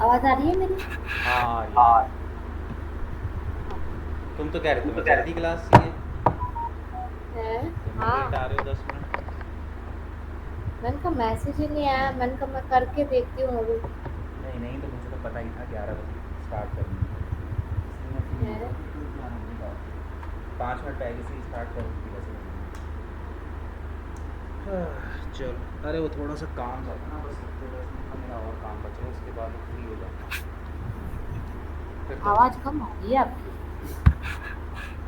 आवाज आ रही है मेरी? हाँ आ रही है आ रही है। तुम तो कह रहे तुम्हें जल्दी क्लास चाहिए, है। तुम ही लेट हाँ, आ रहे हो 10 मिनट। मैंने कहा मैसेज ही नहीं आया, मैंने कहा मैं करके देखती हूँ अभी। नहीं नहीं, तो मुझे तो पता ही था 11 बजे स्टार्ट करनी है, इसलिए मैं फ्री हो है। गया कि कोई 11 बजे का 5 मिनट पहले से ही स्टार्ट कर दी थी वैसे तो। चलो, अरे वो थोड़ा सा काम था ना, बस हफ्ते 10 दिन का मेरा और काम बचा है, उसके बाद मैं फ्री हो जाऊँगा फिर तो। आवाज कम आ रही है आपकी।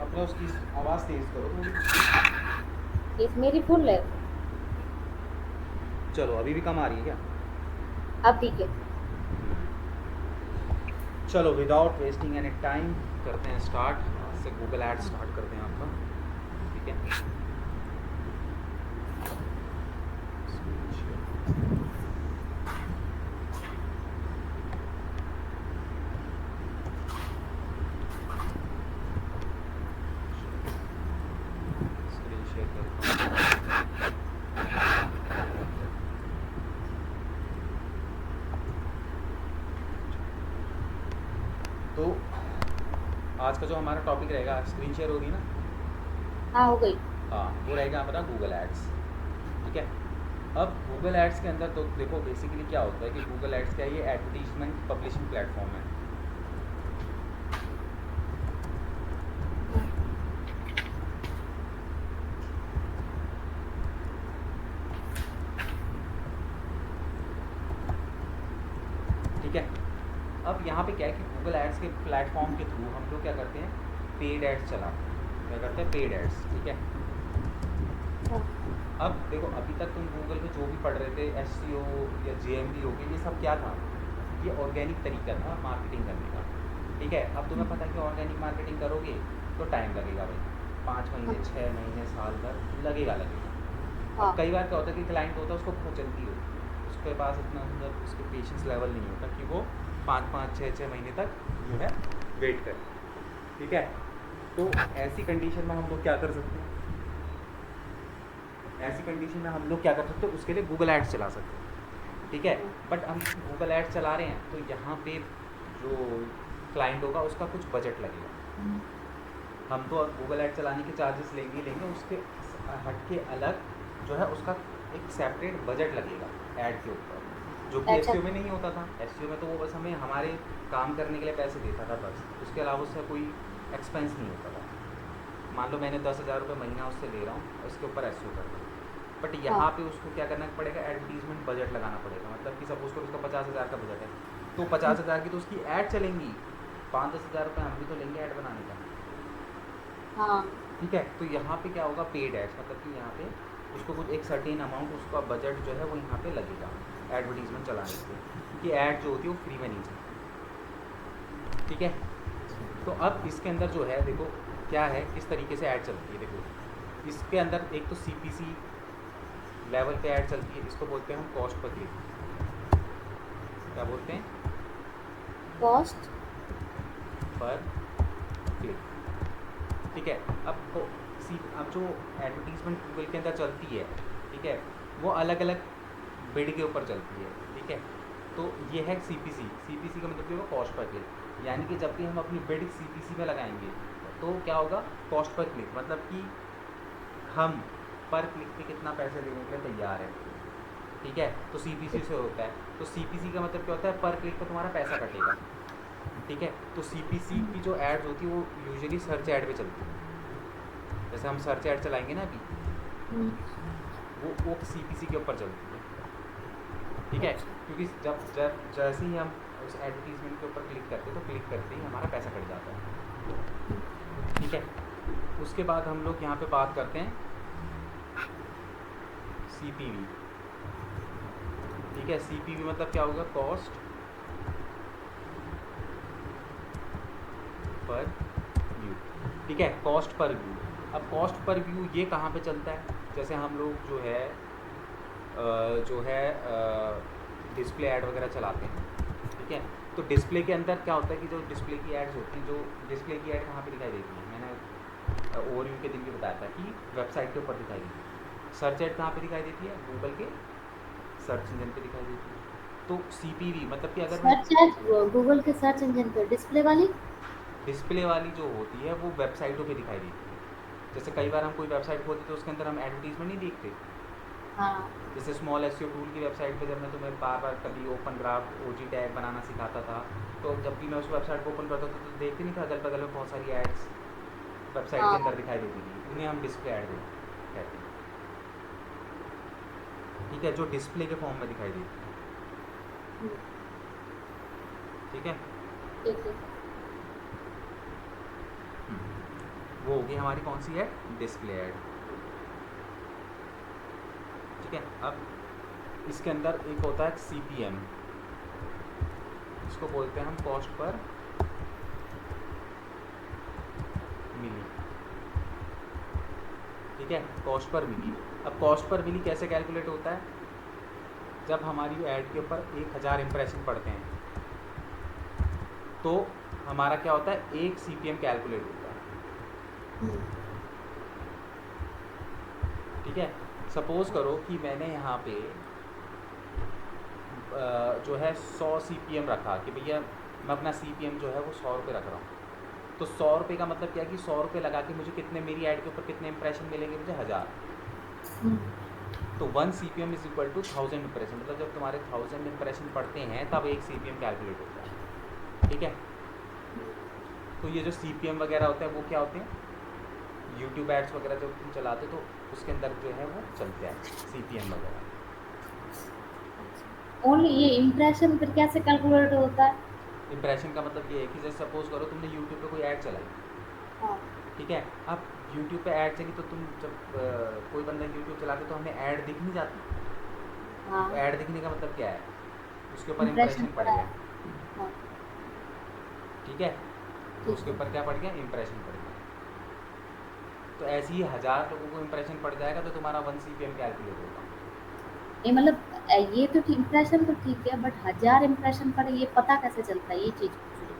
अपना उसकी आवाज़ तेज़ करो थोड़ी। इस मेरी फुल है। चलो, अभी भी कम आ रही है क्या? अब ठीक है। चलो, विदाउट वेस्टिंग एनी टाइम करते हैं स्टार्ट। आज से गूगल एड्स स्टार्ट करते हैं आपका। ठीक है, स्क्रीन शेयर करता हूँ। चलो, स्क्रीन शेयर करता हूँ। तो आज का जो हमारा टॉपिक रहेगा, स्क्रीन शेयर होगी ना? हाँ, हो गई। हाँ, वो रहेगा हमारा गूगल एड्स। ठीक है, अब गूगल एड्स के अंदर तो देखो बेसिकली क्या होता है कि गूगल एड्स क्या है, ये एडवर्टीजमेंट पब्लिशिंग प्लेटफॉर्म है। ठीक है, अब यहाँ पे क्या है कि गूगल एड्स के प्लेटफॉर्म के थ्रू हम लोग क्या करते हैं, पेड एड्स चलाते हैं। क्या करते हैं? Paid ads. ठीक है, हाँ। अब देखो अभी तक तुम गूगल में जो भी पढ़ रहे थे, एस या GMB हो गया, ये सब क्या था? ये ऑर्गेनिक तरीका था मार्केटिंग करने का। ठीक है, अब तुम्हें पता है कि ऑर्गेनिक मार्केटिंग करोगे तो टाइम लगेगा भाई, 5 महीने, 6 महीने, साल भर लगेगा लगेगा। अब हाँ। कई बार क्या होता है कि क्लाइंट होता है, उसको बहुत जल्दी होती है, उसके पास इतना मतलब उसके पेशेंस लेवल नहीं होता कि वो 5 5 6 6 महीने तक जो है वेट करे। ठीक है, तो ऐसी कंडीशन में हम लोग क्या कर सकते हैं, ऐसी कंडीशन में हम लोग क्या कर सकते हैं, उसके लिए गूगल एड्स चला सकते हैं। ठीक है, बट हम गूगल एड्स चला रहे हैं तो यहाँ पे जो क्लाइंट होगा उसका कुछ बजट लगेगा। हम तो गूगल एड चलाने के चार्जेस लेंगे ही लेंगे, उसके हट के अलग जो है उसका एक सेपरेट बजट लगेगा ऐड के ऊपर, जो कि अच्छा। एस में नहीं होता था। एस में तो वो बस हमें हमारे काम करने के लिए पैसे देता था बस, उसके अलावा उससे कोई एक्सपेंस नहीं होता था। मान लो मैंने 10,000 रुपये महीना उससे ले रहा हूँ, उसके ऊपर एस कर रहा हूँ, बट हाँ। यहाँ पे उसको क्या करना पड़ेगा, एडवर्टीजमेंट बजट लगाना पड़ेगा। मतलब कि सपोज करो उसका 50,000 का बजट है, तो 50,000 की तो उसकी ऐड चलेंगी, 5-10 हज़ार रुपये हम भी तो लेंगे ऐड बनाने का। हाँ। ठीक है, तो यहाँ पे क्या होगा, पेड एड्स, मतलब कि यहाँ पे उसको कुछ एक सर्टेन अमाउंट उसका बजट जो है वो यहाँ पे लगेगा एडवर्टीजमेंट चलाने के लिए, क्योंकि ऐड जो होती है वो फ्री में नहीं चलती। ठीक है, तो अब इसके अंदर जो है देखो क्या है, किस तरीके से ऐड चलती है। देखो इसके अंदर एक तो CPC लेवल पे ऐड चलती है, इसको बोलते हैं हम कॉस्ट पर क्लिक। क्या बोलते हैं? कॉस्ट। पर क्लिक। ठीक है, अब तो अब जो एडवर्टीजमेंट गूगल के अंदर चलती है, ठीक है, वो अलग अलग बिड के ऊपर चलती है। ठीक है, तो ये है CPC का मतलब क्या होगा, कॉस्ट पर क्लिक। यानी कि जब भी हम अपनी बिड CPC में लगाएंगे तो क्या होगा, कॉस्ट पर क्लिक, मतलब कि हम पर क्लिक पे कितना पैसे देने के लिए तैयार है। ठीक है, तो CPC से होता है, तो CPC का मतलब क्या होता है, पर क्लिक पर तुम्हारा पैसा कटेगा। ठीक है, तो CPC की जो एड्स होती है वो यूजुअली सर्च ऐड पे चलती है। जैसे हम सर्च ऐड चलाएंगे ना अभी, वो CPC के ऊपर चलती है। ठीक है, अच्छा। क्योंकि जब जब जैसे ही हम उस एडवर्टीजमेंट के ऊपर क्लिक करते हैं तो क्लिक करते ही हमारा पैसा कट जाता है। ठीक है, उसके बाद हम लोग यहाँ पे बात करते हैं CPV। ठीक है, CPV मतलब क्या होगा, कॉस्ट पर व्यू। ठीक है, कॉस्ट पर व्यू। अब कॉस्ट पर व्यू ये कहाँ पे चलता है, जैसे हम लोग जो है डिस्प्ले ऐड वगैरह चलाते हैं। ठीक है, तो डिस्प्ले के अंदर क्या होता है कि जो डिस्प्ले की एड्स होती हैं, जो डिस्प्ले की ऐड कहाँ पे दिखाई देती है, मैंने ओवरव्यू के दिन भी बताया था कि वेबसाइट के ऊपर दिखाई देती है। सर्च ऐड कहाँ पे दिखाई देती है, गूगल के सर्च इंजन पे दिखाई देती है। तो CPV मतलब कि अगर मैं सर्च है गूगल के सर्च इंजन पे डिस्प्ले वाली। डिस्प्ले वाली जो होती है वो वेबसाइटों पे दिखाई देती है। जैसे कई बार हम कोई वेबसाइट खोलते तो उसके अंदर हम एडवर्टीजमेंट नहीं देखते। हाँ। जैसे स्मॉल एसईओ टूल की वेबसाइट पे जब मैं तुम्हें बार बार कभी ओपन ग्राफ OG टैग बनाना सिखाता था, तो जब भी मैं उस वेबसाइट को ओपन करता था तो देखते नहीं था अगल बगल में बहुत सारी एड्स वेबसाइट के हाँ। अंदर दिखाई देती थी, उन्हें हम डिस्प्ले ऐड कहते हैं। ठीक है, जो डिस्प्ले के फॉर्म में दिखाई देती है। हम्म, ठीक है। ठीक है। वो होगी हमारी कौन सी ऐड, डिस्प्ले ऐड। ठीक है। अब इसके अंदर एक होता है CPM, इसको बोलते हैं हम कॉस्ट पर मिली। ठीक है, कॉस्ट पर मिली। अब कॉस्ट पर मिली कैसे कैलकुलेट होता है, जब हमारी ऐड के ऊपर 1000 इंप्रेशन पड़ते हैं तो हमारा क्या होता है, 1 CPM कैलकुलेट होता है। हम्म, ठीक है। सपोज करो कि मैंने यहाँ पे जो है 100 CPM रखा कि भैया मैं अपना CPM जो है वो 100 रुपये रख रहा हूँ। तो 100 रुपये का मतलब क्या है कि 100 रुपये लगा के मुझे कितने, मेरी ऐड के ऊपर कितने इंप्रेशन मिलेंगे, मुझे 1000। हम्म, तो 1 CPM is equal to 1000 impression, मतलब जब तुम्हारे 1000 इंप्रेशन पड़ते हैं तब 1 CPM कैलकुलेट होता है। ठीक है। तो ये जो CPM वगैरह होता है वो क्या होते हैं, यूट्यूब एड्स वगैरह जब तुम चलाते तो उसके अंदर जो है वो चलते हैं CPM वगैरह। ओनली ये इम्प्रेशन फिर कैसे कैलकुलेट होता है? इंप्रेशन का मतलब ये है कि जैसे सपोज करो तुमने यूट्यूब पे कोई ऐड चलाई। हाँ। ठीक है। अब यूट्यूब पे ऐड चली तो तुम जब कोई बंदा यूट्यूब चलाते तो हमें ऐड दिख नहीं जाती। हाँ। तो ऐड दिखने का मतलब क्या है, उसके ऊपर इम्प्रेशन इंप्रेशन पड़ पड़ा गया। है। हाँ। ठीक है। तो ठीक उसके है। ऊपर क्या पड़ गया, इंप्रेशन पड़ गया। तो ऐसे ही 1000 लोगों को इंप्रेशन पड़ जाएगा तो तुम्हारा 1 CPM कैलकुलेट होगा। नहीं मतलब ये तो ठीक, इम्प्रेशन तो ठीक है, बट 1000 इम्प्रेशन पड़े ये पता कैसे चलता है, ये चीज पूछ रही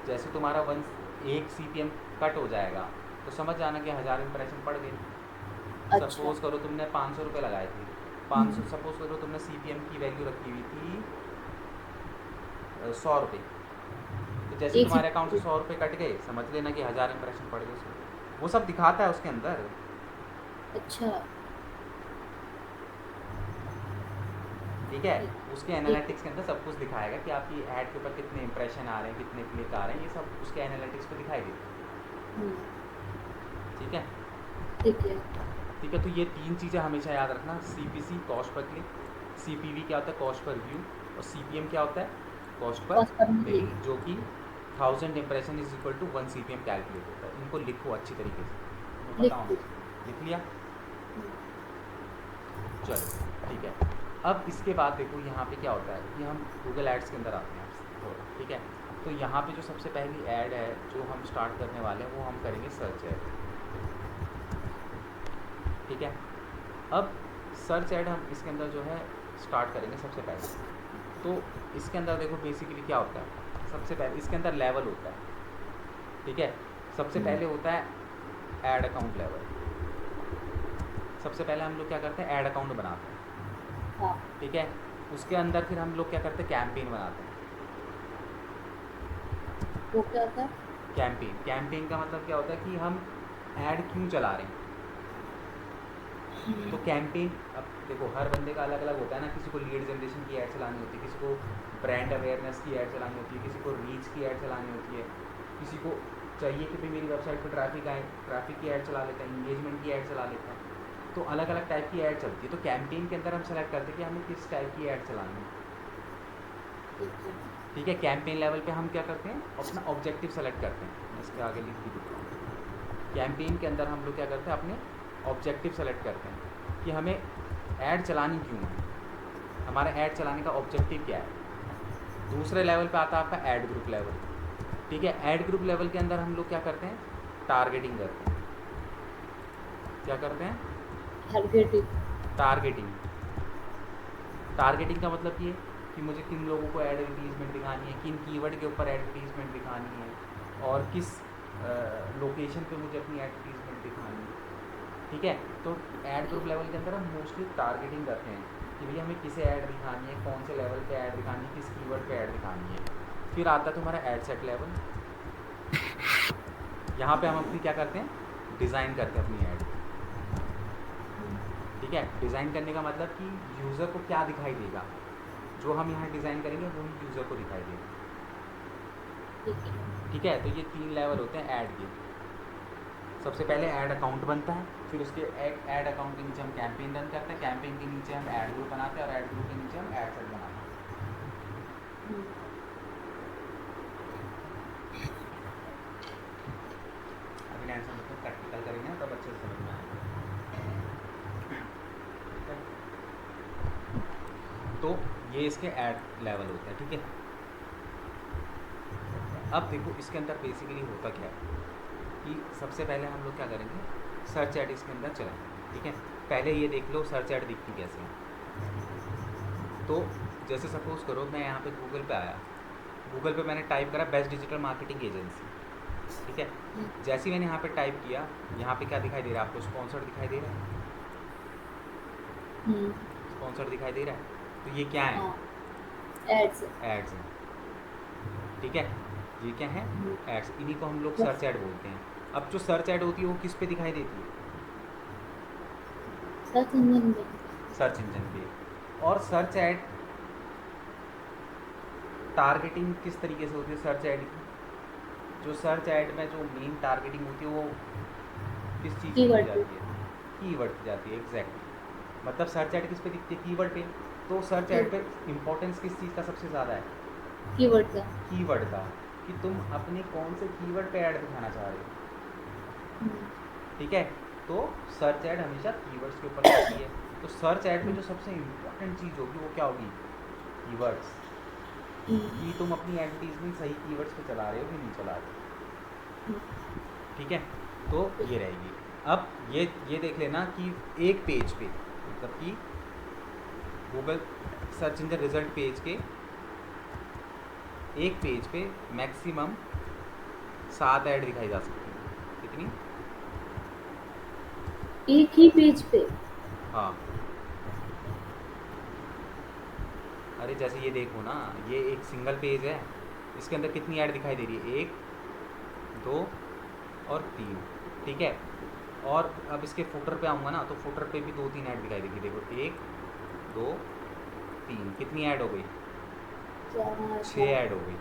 जैसे तुम्हारा 1 CPM कट हो जाएगा तो समझ जाना कि 1000 इंप्रेशन पड़ गए। हूँ। अच्छा। सपोज करो तुमने 500 रुपये लगाए थे, 500 हम्म, सपोज करो तुमने CPM की वैल्यू रखी हुई थी 100 रुपये। तो जैसे एक तुम्हारे अकाउंट से सेकंड। 100 रुपये कट गए समझ लेना कि 1000 इंप्रेशन पड़ गए उसमें। वो सब दिखाता है उसके अंदर। अच्छा। ठीक है। ठीक। उसके ठीक है। एनालिटिक्स के अंदर सब कुछ दिखाएगा कि आपकी ऐड के ऊपर कितने इंप्रेशन आ रहे हैं, कितने क्लिक आ रहे हैं, ये सब उसके एनालिटिक्स पे दिखाई देता हम्म, है। ठीक है। ठीक है। ठीक है। तो ये 3 चीज़ें हमेशा याद रखना, CPC cost per click, CPV क्या होता है कॉस्ट पर व्यू, और CPM क्या होता है कॉस्ट पर कॉस्ट पर मिली। मिली, जो कि 1000 impression is equal to 1 CPM calculate होता है। इनको लिखो अच्छी तरीके से, तुम्हें पता लिख होना दी। चाहिए। लिख लिया। चलो ठीक है। अब इसके बाद देखो यहाँ पे क्या होता है कि हम गूगल एड्स के अंदर आते हैं थोड़ा। ठीक है। तो यहाँ पे जो सबसे पहली ऐड है जो हम स्टार्ट करने वाले हैं वो हम करेंगे सर्च ऐड। ठीक है। अब सर्च ऐड हम इसके अंदर जो है स्टार्ट करेंगे सबसे पहले। तो इसके अंदर देखो बेसिकली क्या होता है, सबसे पहले इसके अंदर लेवल होता है। ठीक है। सबसे हम्म, पहले होता है ऐड अकाउंट लेवल। सबसे पहले हम लोग क्या करते हैं, ऐड अकाउंट बनाते हैं। हाँ। ठीक है। उसके अंदर फिर हम लोग क्या करते हैं, कैंपेन बनाते हैं। वो क्या होता है? कैंपेन, कैंपेन का मतलब क्या होता है कि हम ऐड क्यों चला रहे हैं। हम्म, तो कैंपेन, अब देखो हर बंदे का अलग अलग होता है ना, किसी को लीड जनरेशन की ऐड चलानी होती है, किसी को ब्रांड अवेयरनेस की ऐड चलानी होती है, किसी को रीच की ऐड चलानी होती है, किसी को चाहिए कि भाई मेरी वेबसाइट पर ट्रैफिक आए, ट्रैफिक की ऐड चला लेता है, इंगेजमेंट की ऐड चला लेता है। तो अलग अलग टाइप की ऐड चलती है। तो कैंपेन के अंदर हम सेलेक्ट करते हैं कि हमें किस टाइप की ऐड चलानी है। ठीक है। ठीक है। कैंपेन लेवल पे हम क्या करते हैं, अपना ऑब्जेक्टिव सेलेक्ट करते हैं। मैं इसके आगे लिख भी देता हूँ। कैंपेन के अंदर हम लोग क्या करते हैं, अपने ऑब्जेक्टिव सेलेक्ट करते हैं कि हमें ऐड चलानी क्यों है, हमारा ऐड चलाने का ऑब्जेक्टिव क्या है। दूसरे लेवल पे आता है आपका ऐड ग्रुप लेवल। ठीक है। ऐड ग्रुप लेवल के अंदर हम लोग क्या करते हैं, टारगेटिंग करते हैं। क्या करते हैं, टारगेटिंग। टारगेटिंग। टारगेटिंग का मतलब ये कि मुझे किन लोगों को एडवर्टीजमेंट दिखानी है, किन कीवर्ड के ऊपर एडवर्टीजमेंट दिखानी है, और किस लोकेशन पे मुझे अपनी एडवर्टीजमेंट दिखानी है। ठीक है। तो ऐड ग्रुप लेवल के अंदर हम मोस्टली टारगेटिंग करते हैं कि भैया हमें किसे ऐड दिखानी है, कौन से लेवल पे ऐड दिखानी है, किस कीवर्ड पे ऐड दिखानी है। फिर आता है तुम्हारा ऐड सेट लेवल। यहाँ पे हम अपनी क्या करते हैं, डिज़ाइन करते हैं अपनी ऐड। ठीक है, डिज़ाइन करने का मतलब कि यूज़र को क्या दिखाई देगा, जो हम यहाँ डिज़ाइन करेंगे वही यूज़र को दिखाई देगा। ठीक है। ठीक है, तो ये 3 लेवल होते हैं ऐड के। सबसे पहले ऐड अकाउंट बनता है, फिर उसके ऐड अकाउंट के नीचे हम कैंपेन रन करते हैं, कैंपेन के नीचे हम ऐड ग्रुप बनाते हैं, और ऐड ग्रुप के नीचे हम ऐड सेट बनाते हैं। हम्म, अभी टेंशन मत लो, प्रैक्टिकल करेंगे तब अच्छे से समझ में आएगा। ठीक है, तो ये इसके ऐड लेवल होते हैं। ठीक है, अब देखो इसके अंदर बेसिकली होता क्या है कि सबसे पहले हम लोग क्या करेंगे, सर्च ऐड इसके अंदर चलाएंगे। ठीक है, पहले ये देख लो सर्च ऐड दिखती कैसे है। तो जैसे सपोज़ करो मैं यहाँ पे गूगल पे आया, गूगल पे मैंने टाइप करा बेस्ट डिजिटल मार्केटिंग एजेंसी। ठीक है, जैसे ही मैंने यहाँ पे टाइप किया, यहाँ पे क्या दिखाई दे रहा है आपको, स्पॉन्सर्ड दिखाई दे रहा है। हम्म, स्पॉन्सर्ड दिखाई दे रहा है, तो ये क्या है, हाँ, एड्स। एड्स हैं। ठीक है, ये क्या है, हम्म, एड्स, इन्हीं को हम लोग बस सर्च ऐड बोलते हैं। अब जो सर्च ऐड होती है वो किस पे दिखाई देती है, सर्च इंजन में। सर्च इंजन पे। और सर्च ऐड टारगेटिंग किस तरीके से होती है सर्च ऐड की, जो सर्च ऐड में जो मेन टारगेटिंग होती है वो किस चीज़ की कीवर्ड पे। जाती है, कीवर्ड की जाती है। एग्जैक्टली, मतलब सर्च ऐड किस पे दिखती है, कीवर्ड पे। तो सर्च ऐड पे इंपॉर्टेंस किस चीज़ का सबसे ज़्यादा है, कीवर्ड का। कीवर्ड का, कि तुम अपने कौन से कीवर्ड पे ऐड दिखाना चाह रहे हो। हम्म, ठीक है, तो सर्च ऐड हमेशा कीवर्ड्स के ऊपर होती है। तो सर्च ऐड में हम्म, जो सबसे इम्पोर्टेंट चीज़ होगी वो क्या होगी, कीवर्ड्स, हम्म, कि तुम अपनी एडवर्टीजमेंट सही कीवर्ड्स पे चला रहे हो कि नहीं चला रहे हो। हम्म, ठीक है, तो ये रहेगी। अब ये देख लेना कि एक पेज पे, मतलब कि Google search engine result page के एक पेज पे मैक्सिमम 7 ऐड दिखाई जा सकती है। कितनी, एक ही पेज पे। हाँ, अरे जैसे ये देखो ना, ये एक सिंगल पेज है, इसके अंदर कितनी ऐड दिखाई दे रही है, 1 2 और 3। ठीक है, और अब इसके फुटर पे आऊँगा ना, तो फुटर पे भी 2-3 ऐड दिखाई देगी। देखो 1 2 3, कितनी ऐड हो गई, 4 6 5 ऐड हो गई।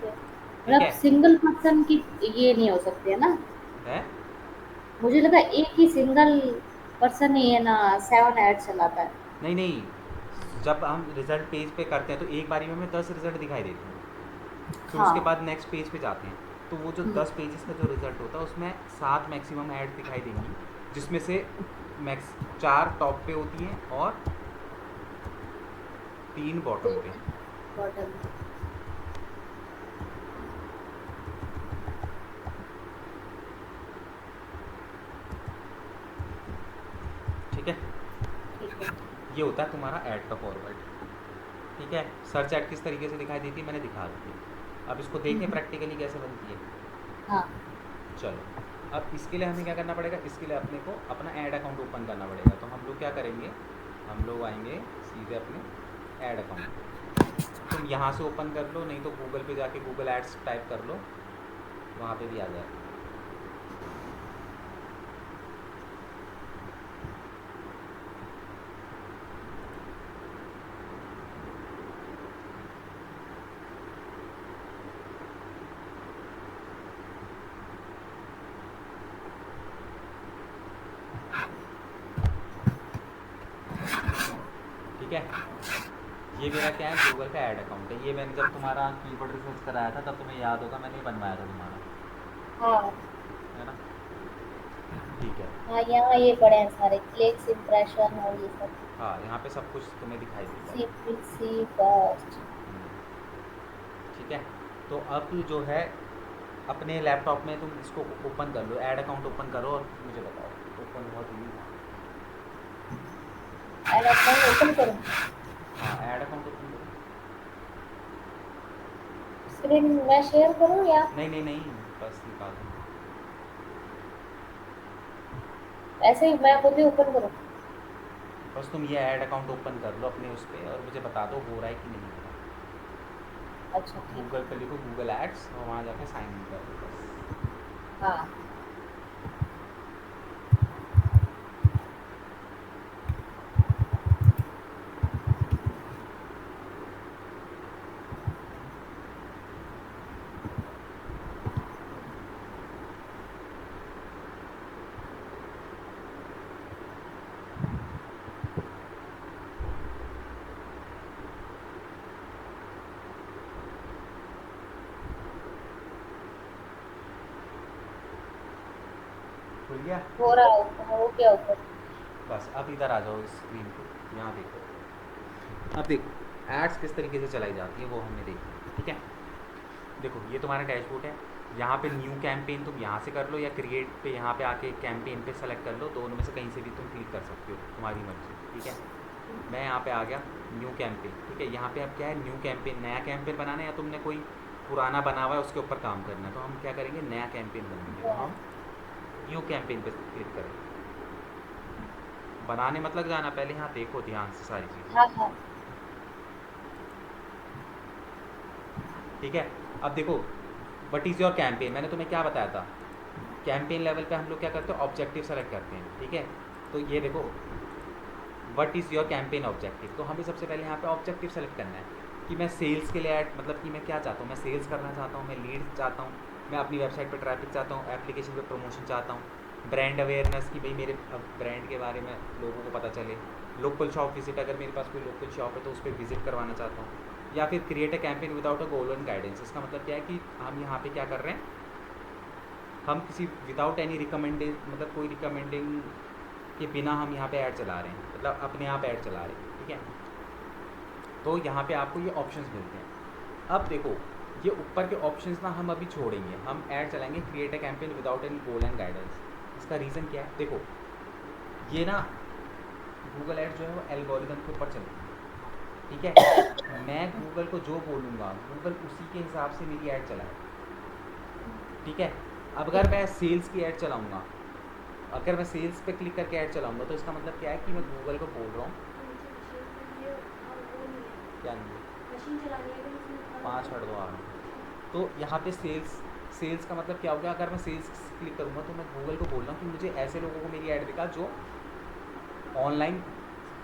6। ठीक मतलब है, सिंगल पर्सन की ये नहीं हो सकती है ना। है, मुझे लगा एक ही सिंगल पर्सन ही है ना 7 ऐड चलाता है। नहीं नहीं, जब हम रिजल्ट पेज पे करते हैं तो एक बारी में हमें 10 रिजल्ट दिखाई देते हैं, फिर उसके हाँ। बाद नेक्स्ट पेज पे जाते हैं, तो वो जो हम्म, 10 पेजेस का जो रिजल्ट होता है उसमें 7 मैक्सिमम ऐड दिखाई देंगी, जिसमें से मैक्स 4 टॉप पे होती हैं और 3 बॉटम पे। बॉटम। ठीक है, ठीक है। ये होता है तुम्हारा ऐड का फॉरवर्ड। ठीक है, सर्च ऐड किस तरीके से दिखाई देती है मैंने दिखा दी है। अब इसको देखें हम्म, प्रैक्टिकली कैसे बनती है। हाँ। चलो, अब इसके लिए हमें क्या करना पड़ेगा, इसके लिए अपने को अपना ऐड अकाउंट ओपन करना पड़ेगा। तो हम लोग क्या करेंगे, हम लोग आएंगे सीधे अपने ऐड अकाउंट पे। तुम यहाँ से ओपन कर लो, नहीं तो गूगल पे जाके गूगल एड्स टाइप कर लो, वहाँ पे भी आ जाएगा। ठीक है, ये मेरा क्या है, गूगल का ऐड अकाउंट है। ये मैंने जब तुम्हारा कीवर्ड रिसर्च कराया था तब तुम्हें याद होगा, मैंने बनवाया था तुम्हारा, हाँ। है ना। ठीक है, हाँ, यहाँ ये पड़े हैं सारे क्लिक्स इम्प्रेशन और ये सब। हाँ यहाँ पे सब कुछ तुम्हें दिखाई देगा। CPC cost. हम्म, ठीक है, तो अब जो है अपने लैपटॉप में तुम इसको ओपन कर लो, ऐड अकाउंट ओपन करो और मुझे बताओ ओपन हुआ कि नहीं हुआ। ऐड अकाउंट ओपन करूँ? हाँ, ऐड अकाउंट ओपन करो। स्क्रीन मैं शेयर करूँ या नहीं नहीं नहीं, बस निकालो। ऐसे ही मैं खुद ही ओपन करूँ? बस तुम ये ऐड अकाउंट ओपन कर लो अपने उस पर और मुझे बता दो हो रहा है कि नहीं हो रहा। अच्छा ठीक गूगल है। पे लिखो गूगल एड्स और वहाँ जाके साइन इन कर दो बस। हाँ। खुल गया। हो रहा हो गया ऊपर। बस अब इधर आ जाओ इस स्क्रीन पे, यहाँ देखो। अब देखो एड्स किस तरीके से चलाई जाती है वो हमने देखी, ठीक है। देखो ये तुम्हारा डैशबोर्ड है। यहाँ पे न्यू कैंपेन तुम यहाँ से कर लो या क्रिएट पे यहाँ पे आके कैंपेन पे सेलेक्ट कर लो, दोनों में से कहीं से भी तुम क्लिक कर सकते हो, तुम्हारी मर्जी, ठीक है। मैं यहाँ पे आ गया न्यू कैंपेन, ठीक है। यहाँ पे अब क्या है, न्यू कैंपेन, नया कैंपेन बनाना है या तुमने कोई पुराना बना हुआ है उसके ऊपर काम करना है, तो हम क्या करेंगे नया कैंपेन बनाएंगे, तो हम न्यू कैंपेन पे क्लिक करेंगे। बनाने मतलब जाना, पहले यहाँ देखो ध्यान से सारी चीज़ें, हाँ हाँ। ठीक है। अब देखो वट इज़ योर कैंपेन, मैंने तुम्हें क्या बताया था, कैंपेन लेवल पे हम लोग क्या करते हैं ऑब्जेक्टिव सेलेक्ट करते हैं, ठीक है। तो ये देखो what is your campaign objective, तो हमें सबसे पहले यहाँ पे ऑब्जेक्टिव सेलेक्ट करना है कि मैं सेल्स के लिए ऐड, मतलब कि मैं क्या चाहता हूँ, मैं सेल्स करना चाहता हूँ, मैं लीड चाहता हूँ, मैं अपनी वेबसाइट पर ट्रैफिक चाहता हूँ, एप्लीकेशन पे प्रमोशन चाहता हूँ, ब्रांड अवेयरनेस कि भाई मेरे ब्रांड के बारे में लोगों को पता चले, लोकल शॉप विजिट, अगर मेरे पास कोई लोकल शॉप है तो उस पर विजिट करवाना चाहता हूँ, या फिर create a campaign without a goal and guidance. इसका मतलब क्या है कि हम यहाँ पे क्या कर रहे हैं, हम किसी विदाउट एनी रिकमेंडेड, मतलब कोई रिकमेंडिंग के बिना हम यहाँ पे ऐड चला रहे हैं, मतलब अपने आप ऐड चला रहे हैं, ठीक है। तो यहाँ पे आपको ये ऑप्शंस मिलते हैं। अब देखो ये ऊपर के ऑप्शंस ना हम अभी छोड़ेंगे, हम ऐड चलाएंगे create a campaign without any goal and guidance. इसका रीज़न क्या है, देखो ये ना गूगल ऐड जो है वो एल्गोरिदम के ऊपर चलती है, ठीक है। मैं गूगल को जो बोलूँगा गूगल उसी के हिसाब से मेरी ऐड चलाए, ठीक है। अब अगर मैं सेल्स की ऐड चलाऊँगा, अगर मैं सेल्स पे क्लिक करके ऐड चलाऊँगा तो इसका मतलब क्या है कि मैं गूगल को बोल रहा हूँ क्या नहीं है, 5 हट दो आ रहा हूँ। तो यहाँ पे सेल्स, सेल्स का मतलब क्या हो गया, अगर मैं सेल्स क्लिक करूँगा तो मैं गूगल को बोल रहा हूँ कि मुझे ऐसे लोगों को मेरी ऐड दिखा जो ऑनलाइन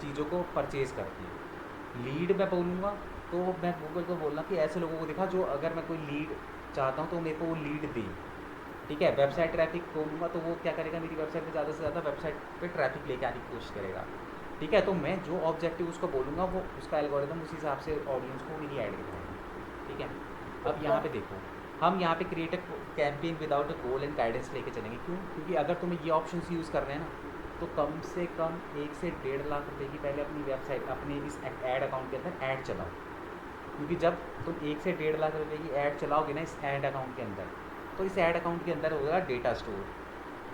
चीज़ों को परचेज़ करती है। लीड मैं बोलूँगा तो मैं गूगल को बोल रहा हूँ कि ऐसे लोगों को दिखा जो अगर मैं कोई लीड चाहता हूँ तो मेरे को वो लीड दे, ठीक है। वेबसाइट ट्रैफिक बोलूँगा तो वो क्या करेगा, मेरी वेबसाइट पे ज़्यादा से ज़्यादा वेबसाइट पे ट्रैफिक लेके आने की कोशिश करेगा, ठीक है। तो मैं जो ऑब्जेक्टिव उसको बोलूँगा वो उसका एल्गोरिदम उस हिसाब से ऑडियंस को मेरी ऐड दिखाएगा, ठीक है। अब ठीक यहाँ है। पे देखो हम यहाँ पे create a campaign without a goal and guidance लेके चलेंगे, क्यों, क्योंकि अगर तुम्हें ये ऑप्शन यूज़ कर रहे हैं ना तो कम से कम 1 से 1.5 लाख रुपए की पहले अपनी वेबसाइट, अपने इस ऐड अकाउंट के अंदर ऐड चलाओ, क्योंकि जब तुम 1 से 1.5 लाख रुपए की ऐड चलाओगे ना इस ऐड अकाउंट के अंदर, तो इस ऐड अकाउंट के अंदर होगा डेटा स्टोर,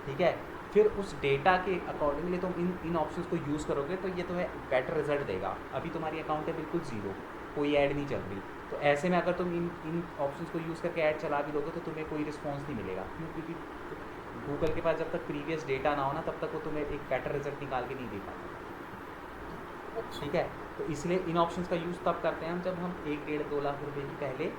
ठीक है। फिर उस डेटा के अकॉर्डिंगली तुम इन ऑप्शंस को यूज़ करोगे तो ये तुम्हें बेटर रिजल्ट देगा। अभी तुम्हारी अकाउंट है बिल्कुल ज़ीरो, कोई ऐड नहीं चल रही, तो ऐसे में अगर तुम इन इन ऑप्शंस को यूज़ करके ऐड चला भी लोगे तो तुम्हें कोई रिस्पॉन्स नहीं मिलेगा, क्यों, क्योंकि गूगल के पास जब तक प्रीवियस डेटा ना हो ना तब तक वो तुम्हें एक बेटर रिजल्ट निकाल के नहीं दे पाता, अच्छा। ठीक है। तो इसलिए इन ऑप्शंस का यूज़ तब करते हैं हम जब हम 1 1.5 2 लाख रुपए की पहले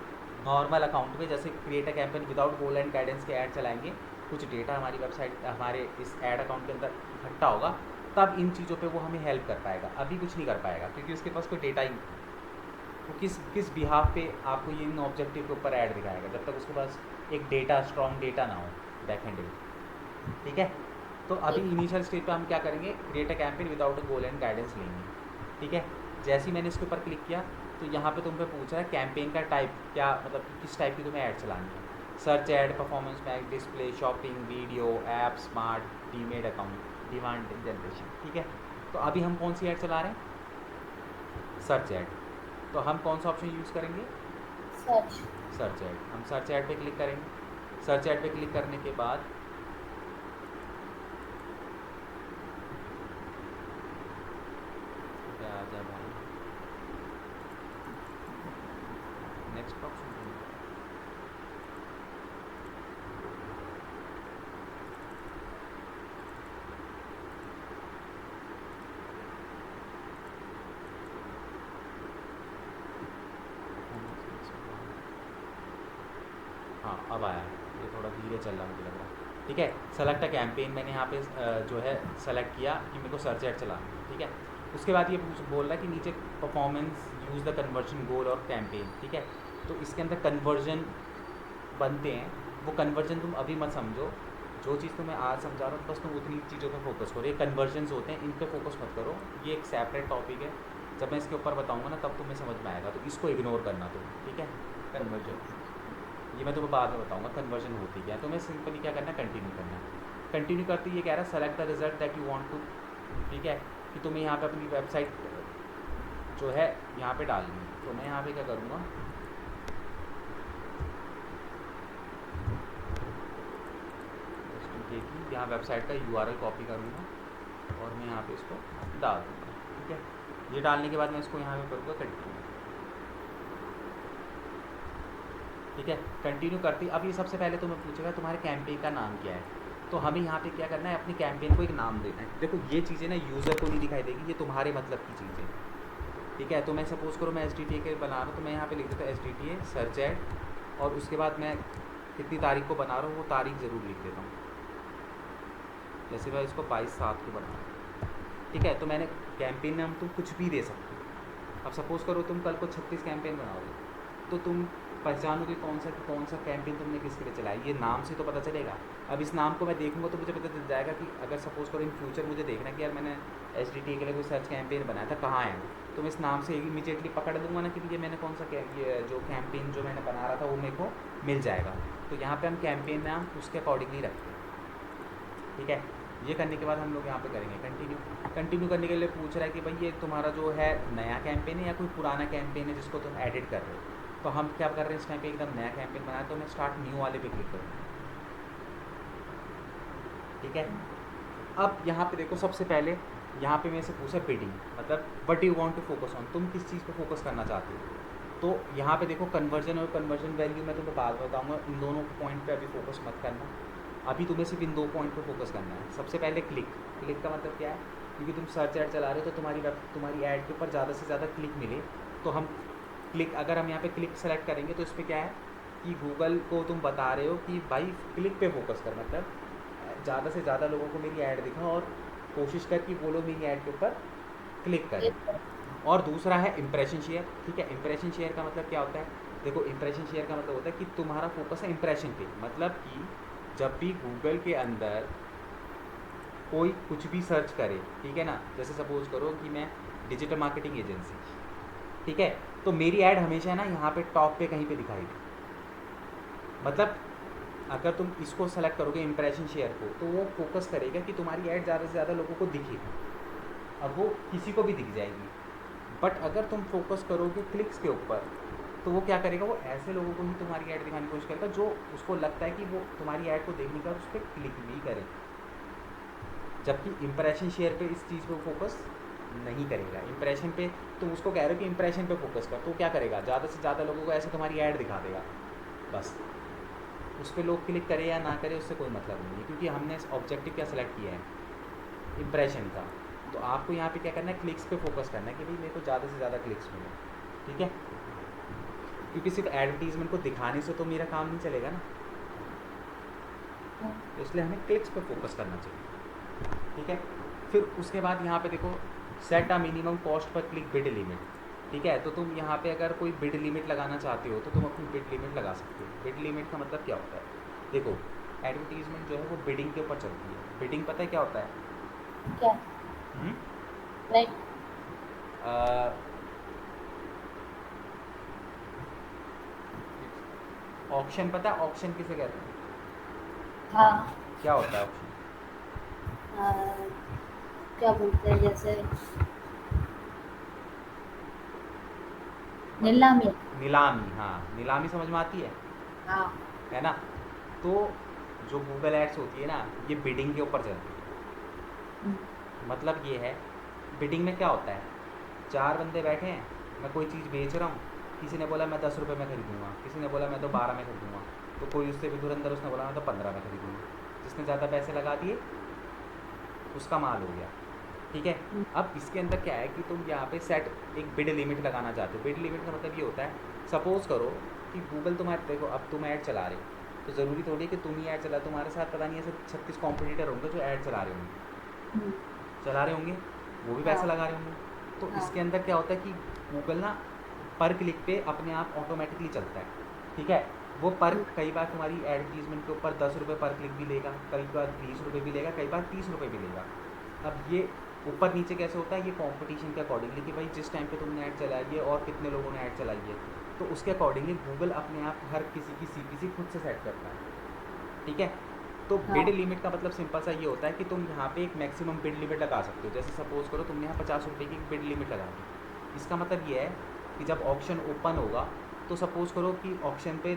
नॉर्मल अकाउंट में जैसे create a campaign without goal and guidance के ऐड चलाएंगे, कुछ डेटा हमारी वेबसाइट हमारे इस ऐड अकाउंट के अंदर इकट्ठा होगा, तब इन चीज़ों पे वो हमें हेल्प कर पाएगा, अभी कुछ नहीं कर पाएगा क्योंकि उसके पास कोई डेटा ही नहीं। वो किस किस बिहाफ पे आपको ये इन ऑब्जेक्टिव के ऊपर ऐड दिखाएगा जब तक उसके पास एक डेटा, स्ट्रॉन्ग डेटा ना हो बैकएंड में, ठीक है। तो अभी ठीक। इनिशियल स्टेज पे हम क्या करेंगे, create a campaign without a goal and guidance लेंगे, ठीक है। जैसे ही मैंने इसके ऊपर क्लिक किया तो यहाँ पे तुम पे पूछ रहा है कैंपेन का टाइप क्या, मतलब किस टाइप की तुम्हें ऐड चलानी है, search ad, performance max, display, shopping, video, app, smart, डीमेड अकाउंट, डिमांड जनरेशन, ठीक है। तो अभी हम कौन सी ऐड चला रहे हैं, सर्च ऐड, तो हम कौन सा ऑप्शन यूज़ करेंगे, सर्च। Search add. हम सर्च ऐड पे क्लिक करेंगे। सर्च ऐड पे क्लिक करने के बाद क्या आ जा भाई, नेक्स्ट ऑप्शन, हाँ अब आया, ये थोड़ा धीरे चल रहा मुझे लग रहा है। ठीक है, सेलेक्ट अ कैंपेन, मैंने यहाँ पे जो है सेलेक्ट किया कि मेरे को सर्च एड चलाना है। ठीक है, उसके बाद ये बोल रहा है कि नीचे परफॉर्मेंस यूज़ द कन्वर्जन गोल और कैंपेन। ठीक है, तो इसके अंदर कन्वर्जन बनते हैं, वो कन्वर्जन तुम अभी मत समझो, जो चीज़ तुम्हें आज समझा रहा हूँ बस तुम उतनी चीज़ों पर फोकस करो। ये कन्वर्जन्स होते हैं, इन पे फोकस मत करो, ये एक सेपरेट टॉपिक है, जब मैं इसके ऊपर बताऊँगा ना तब तुम्हें समझ में आएगा, तो इसको इग्नोर करना तुम। ठीक है, कन्वर्जन ये मैं तुम्हें बाद में बताऊँगा कन्वर्जन होती क्या है। तुम्हें सिंपली क्या करना है, कंटिन्यू करना है। कंटिन्यू करते ये कह रहा है select the result that you want to. ठीक है, कि तुम्हें यहाँ पे अपनी वेबसाइट जो है यहाँ पे डालनी है, तो मैं यहाँ पे क्या करूँगा, देखिए यहाँ वेबसाइट का URL कॉपी करूँगा और मैं यहाँ पे इसको डाल दूँगा। ठीक है, ये डालने के बाद मैं इसको यहाँ पे करूँगा कंटिन्यू। ठीक है, कंटिन्यू करती। अब ये सबसे पहले तुम्हें पूछेगा तुम्हारे कैंपेन का नाम क्या है, तो हमें यहाँ पे क्या करना है, अपनी कैंपेन को एक नाम देना है। देखो ये चीज़ें ना यूज़र को नहीं दिखाई देगी, ये तुम्हारे मतलब की चीज़ें। ठीक है, तो मैं सपोज़ करो मैं SDTA के बना रहा हूँ, तो मैं यहाँ पे लिख देता हूँ SDTA सर्च एड, और उसके बाद मैं कितनी तारीख को बना रहा हूँ वो तारीख ज़रूर लिख देता हूँ। जैसे मैं इसको 22/7 को बना रहा हूँ। ठीक है, तो मैंने कैंपेन नाम तुम कुछ भी दे सकते हो। अब सपोज़ करो तुम कल को 36 कैंपेन बनाओगे, तो तुम पहचानोगे कौन सा कैंपेन तुमने किसके लिए चलाया, ये नाम से तो पता चलेगा। अब इस नाम को मैं देखूंगा तो मुझे पता चल जाएगा कि अगर सपोज़ करो इन फ्यूचर मुझे देखना कि यार मैंने SDTA के लिए कोई सर्च कैंपेन बनाया था, कहाँ है वो, तो मैं इस नाम से इमीडिएटली पकड़ लूँगा ना कि ये मैंने कौन सा ये जो कैंपेन जो मैंने बना रहा था वो मेरे को मिल जाएगा। तो यहाँ पर हम कैंपेन नाम उसके अकॉर्डिंगली रखते हैं। ठीक है, ये करने के बाद हम लोग यहाँ पे करेंगे कंटिन्यू। कंटिन्यू करने के लिए पूछ रहा है कि भाई ये तुम्हारा जो है नया कैंपेन है या कोई पुराना कैंपेन है जिसको तुम एडिट कर रहे हो। तो हम क्या कर रहे हैं, इस टाइम पे एकदम नया कैंपेन बनाया, तो मैं स्टार्ट न्यू वाले पे क्लिक करूँगा। ठीक है, अब यहाँ पे देखो सबसे पहले यहाँ पे मेरे से पूछा बिडिंग, मतलब what you want to focus on, तुम किस चीज़ पे फोकस करना चाहते हो। तो यहाँ पे देखो कन्वर्जन और कन्वर्जन वैल्यू मैं तुम्हें बाद में बताऊँगा, इन दोनों पॉइंट पे अभी फोकस मत करना, अभी तुम्हें सिर्फ इन 2 पॉइंट पे फोकस करना है। सबसे पहले क्लिक, क्लिक का मतलब क्या है, क्योंकि तुम सर्च ऐड चला रहे हो तो तुम्हारी ऐड के ऊपर ज़्यादा से ज़्यादा क्लिक मिले, तो हम क्लिक, अगर हम यहाँ पे क्लिक सेलेक्ट करेंगे तो इस पर क्या है कि गूगल को तुम बता रहे हो कि भाई क्लिक पे फोकस कर, मतलब ज़्यादा से ज़्यादा लोगों को मेरी ऐड दिखा और कोशिश कर कि वो लोग मेरी ऐड के ऊपर क्लिक करें। और दूसरा है इंप्रेशन शेयर। ठीक है, इंप्रेशन शेयर का मतलब क्या होता है, देखो इंप्रेशन शेयर का मतलब होता है कि तुम्हारा फोकस है इंप्रेशन पे, मतलब कि जब भी गूगल के अंदर कोई कुछ भी सर्च करे, ठीक है ना, जैसे सपोज करो कि मैं डिजिटल मार्केटिंग एजेंसी, ठीक है, तो मेरी ऐड हमेशा ना यहाँ पे टॉप पे कहीं पे दिखाई दे। मतलब अगर तुम इसको सेलेक्ट करोगे इंप्रेशन शेयर को, तो वो फोकस करेगा कि तुम्हारी ऐड ज़्यादा से ज़्यादा लोगों को दिखे, अब वो किसी को भी दिख जाएगी। बट अगर तुम फोकस करोगे क्लिक्स के ऊपर, तो वो क्या करेगा, वो ऐसे लोगों को ही तुम्हारी ऐड दिखाने की कोशिश करेगा जो उसको लगता है कि वो तुम्हारी ऐड को देखने का उस पर क्लिक भी करे, जबकि इंप्रेशन शेयर पे इस चीज़ पे फोकस नहीं करेगा। इंप्रेशन पे तुम उसको कह रहे हो कि इंप्रेशन पे फोकस कर, तो क्या करेगा, ज़्यादा से ज़्यादा लोगों को ऐसे तुम्हारी ऐड दिखा देगा, बस उस पर लोग क्लिक करें या ना करें उससे कोई मतलब नहीं है, क्योंकि हमने इस ऑब्जेक्टिव क्या सेलेक्ट किया है, इंप्रेशन का। तो आपको यहाँ पे क्या करना है, क्लिक्स पे फोकस करना है कि भाई मेरे को ज़्यादा से ज़्यादा क्लिक्स मिले। ठीक है, क्योंकि सिर्फ एडवर्टीजमेंट को दिखाने से तो मेरा काम नहीं चलेगा ना, तो इसलिए हमें क्लिक्स पे फोकस करना चाहिए। ठीक है, फिर उसके बाद यहाँ पे देखो set a minimum cost per click bid limit. ठीक है, तो तुम यहाँ पे अगर कोई बिड लिमिट लगाना चाहते हो तो तुम अपनी बिड लिमिट लगा सकते हो। बिड लिमिट का मतलब क्या होता है, देखो एडवर्टीजमेंट जो है वो बिडिंग के ऊपर चलती है। बिडिंग पता है क्या होता है? क्या? हम्म? राइट। ऑक्शन पता है, ऑक्शन किसे कहते हैं? हाँ। क्या होता है ऑक्शन? आ, क्या बोलते हैं, जैसे नीलामी। नीलामी, हाँ नीलामी समझ में आती हाँ। है ना। तो जो गूगल एड्स होती है ना, ये बिडिंग के ऊपर चलती है। मतलब ये है, बिडिंग में क्या होता है, 4 बंदे बैठे हैं, मैं कोई चीज़ बेच रहा हूँ, किसी ने बोला मैं 10 रुपये में खरीदूँगा, किसी ने बोला मैं तो 12 में खरीदूँगा, तो कोई उससे भी धुरंधर उसने बोला मैं तो 15 में खरीदूँगा। जिसने ज़्यादा पैसे लगा दिए उसका माल हो गया। ठीक है, अब इसके अंदर क्या है कि तुम यहाँ पे सेट एक बिड लिमिट लगाना चाहते हो। बिड लिमिट का मतलब ये होता है, सपोज़ करो कि गूगल तुम्हारे, देखो अब तुम ऐड चला रहे हो, तो ज़रूरी थोड़ी है कि तुम ही ऐड चला, तुम्हारे साथ पता नहीं ऐसे 36 कॉम्पिटिटर होंगे जो ऐड चला रहे होंगे, हुँ, चला रहे होंगे, वो भी पैसा हाँ, लगा रहे होंगे। तो हाँ, इसके अंदर क्या होता है कि गूगल ना पर क्लिक पे अपने आप ऑटोमेटिकली चलता है, ठीक है। वो पर हुँ, कई बार तुम्हारी एडवर्टीजमेंट के ऊपर 10 रुपये पर क्लिक भी लेगा, कई बार 20 रुपये भी लेगा, कई बार 30 रुपये भी लेगा। अब ये ऊपर नीचे कैसे होता है, ये कंपटीशन के अकॉर्डिंगली कि भाई जिस टाइम पे तुमने ऐड चलाई है और कितने लोगों ने ऐड चलाई है, तो उसके अकॉर्डिंगली गूगल अपने आप हर किसी की सीपीसी खुद से सेट करता है, ठीक है। तो बिड हाँ, लिमिट का मतलब सिंपल सा ये होता है कि तुम यहाँ पे एक मैक्सिमम बिड लिमिट लगा सकते हो। जैसे सपोज करो तुमने यहाँ 50 रुपये की बिड लिमिट लगा दी, इसका मतलब ये है कि जब ऑप्शन ओपन होगा, तो सपोज करो कि ऑप्शन पे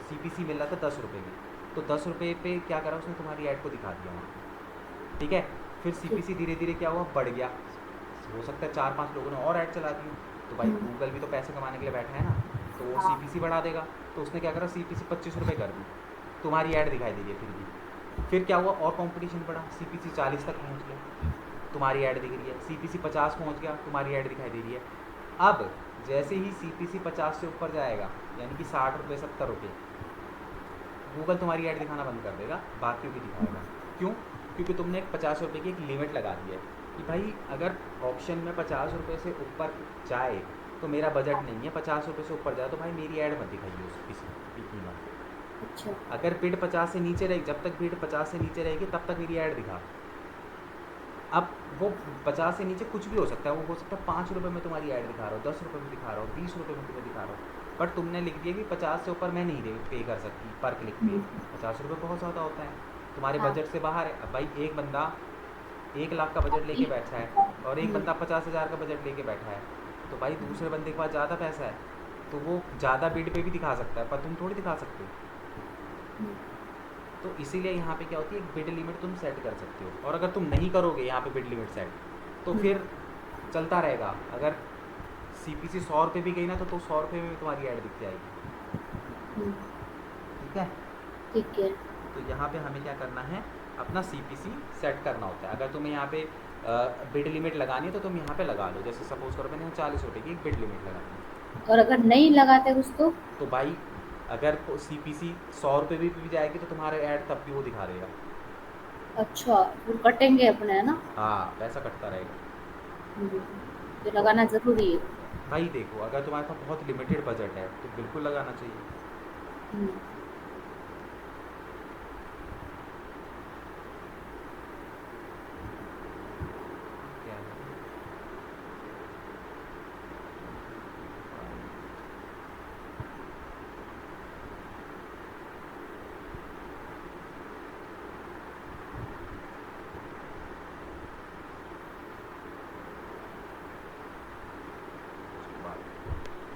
सीपीसी मिल रहा था 10 रुपये में, तो 10 रुपये पे क्या करा उसने, तुम्हारी ऐड को दिखा दिया वहाँ, ठीक है। फिर ठीक। सीपीसी धीरे धीरे क्या हुआ, बढ़ गया, हो सकता है 4-5 लोगों ने और ऐड चला दी, तो भाई हुँ, गूगल भी तो पैसे कमाने के लिए बैठा है ना, तो वो हाँ, सीपीसी बढ़ा देगा। तो उसने क्या करा, सीपीसी 25 रुपये कर दी, तुम्हारी ऐड दिखाई दे रही है फिर भी। फिर क्या हुआ, और कंपटीशन बढ़ा, सीपीसी 40 तक पहुंच गया, तुम्हारी ऐड दिख रही है, सीपीसी 50 पहुंच गया, तुम्हारी ऐड दिखाई दे रही है। अब जैसे ही सीपीसी 50 से ऊपर जाएगा, यानी कि 60 रुपये 70 रुपये, गूगल तुम्हारी ऐड दिखाना बंद कर देगा, बाकियों की दिखाएगा। क्यों? क्योंकि तुमने एक 50 रुपये की एक लिमिट लगा दी है कि भाई अगर ऑप्शन में 50 रुपये से ऊपर जाए तो मेरा बजट नहीं है, 50 रुपये से ऊपर जाए तो भाई मेरी ऐड मत दिखाइए उस किसी की कीमत। अच्छा, अगर बिड 50 से नीचे रहेगी, जब तक बिड 50 से नीचे रहेगी तब तक मेरी ऐड दिखा। अब वो 50 से नीचे कुछ भी हो सकता है, वो हो सकता है 5 रुपये में तुम्हारी ऐड दिखा रहा हो, 10 रुपये में दिखा रहा हो, 20 रुपये में तुम्हें दिखा रहा हो, बट तुमने लिख दिया कि 50 से ऊपर मैं नहीं दे पे कर सकती पर क्लिक पे। हुँ, 50 रुपये बहुत ज़्यादा होता है, तुम्हारे हाँ, बजट से बाहर है। अब भाई एक बंदा 1 लाख का बजट लेके बैठा है और एक हुँ, बंदा 50,000 का बजट लेके बैठा है, तो भाई दूसरे बंदे के पास ज़्यादा पैसा है, तो वो ज़्यादा बिड पे भी दिखा सकता है, पर तुम थोड़ी दिखा सकते हो। हुँ, तो इसीलिए यहाँ पे क्या होती है, एक बिड लिमिट तुम सेट कर सकते हो, और अगर तुम नहीं करोगे यहाँ पे बिड लिमिट सेट, तो हुँ, फिर चलता रहेगा। अगर सीपीसी 100 रुपये भी गई ना, तो 100 रुपये में तुम्हारी ऐड दिख जाएगी, हुँ, ठीक है। ठीक है। तो यहाँ पे हमें क्या करना है, अपना सीपीसी सेट करना होता है। अगर तुम्हें यहाँ पे बिड लिमिट लगानी है तो तुम यहाँ पे लगा लो। जैसे सपोज करो मैंने 40 रुपये की एक बिड लिमिट लगानी है, और अगर नहीं लगाते कुछ तो? तो भाई अगर सीपीसी 100 रुपये भी जाएगी तो तुम्हारा ऐड तब भी वो दिखा देगा। अच्छा, वो कटेंगे अपने, है ना? हाँ, पैसा कटता रहेगा। हुँ, तो लगाना ज़रूरी है। भाई देखो, अगर तुम्हारे पास बहुत लिमिटेड बजट है तो बिल्कुल लगाना चाहिए। हुँ, क्या है?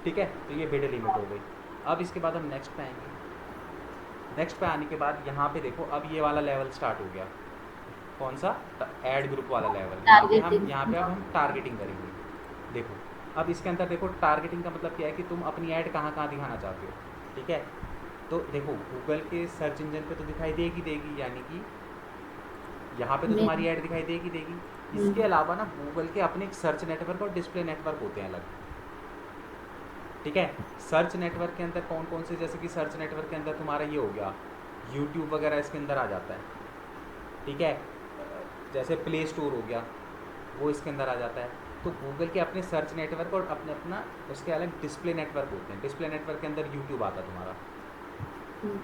ठीक है, तो ये बिड लिमिट हो गई। अब इसके बाद हम नेक्स्ट पे आएंगे। नेक्स्ट पे आने के बाद यहाँ पे देखो, अब ये वाला लेवल स्टार्ट हो गया। कौन सा? ऐड ग्रुप वाला लेवल। टारगेटिंग, यहाँ पे अब हाँ, हम टारगेटिंग करेंगे। देखो, अब इसके अंदर देखो, टारगेटिंग का मतलब क्या है कि तुम अपनी ऐड कहाँ कहाँ दिखाना चाहते हो, ठीक है। तो देखो, गूगल के सर्च इंजन पे तो दिखाई देगी देगी, यानी कि यहाँ पे तो मेन, तुम्हारी ऐड दिखाई देगी देगी। हुँ, इसके अलावा ना गूगल के अपने एक सर्च नेटवर्क और डिस्प्ले नेटवर्क होते हैं अलग, ठीक है। सर्च नेटवर्क के अंदर कौन कौन से, जैसे कि सर्च नेटवर्क के अंदर तुम्हारा ये हो गया, यूट्यूब वगैरह इसके अंदर आ जाता है, ठीक है। जैसे प्ले स्टोर हो गया, वो इसके अंदर आ जाता है। तो गूगल के अपने सर्च नेटवर्क और अपने अपना उसके अलग डिस्प्ले नेटवर्क होते हैं। डिस्प्ले नेटवर्क के अंदर यूट्यूब आता है तुम्हारा, हुँ,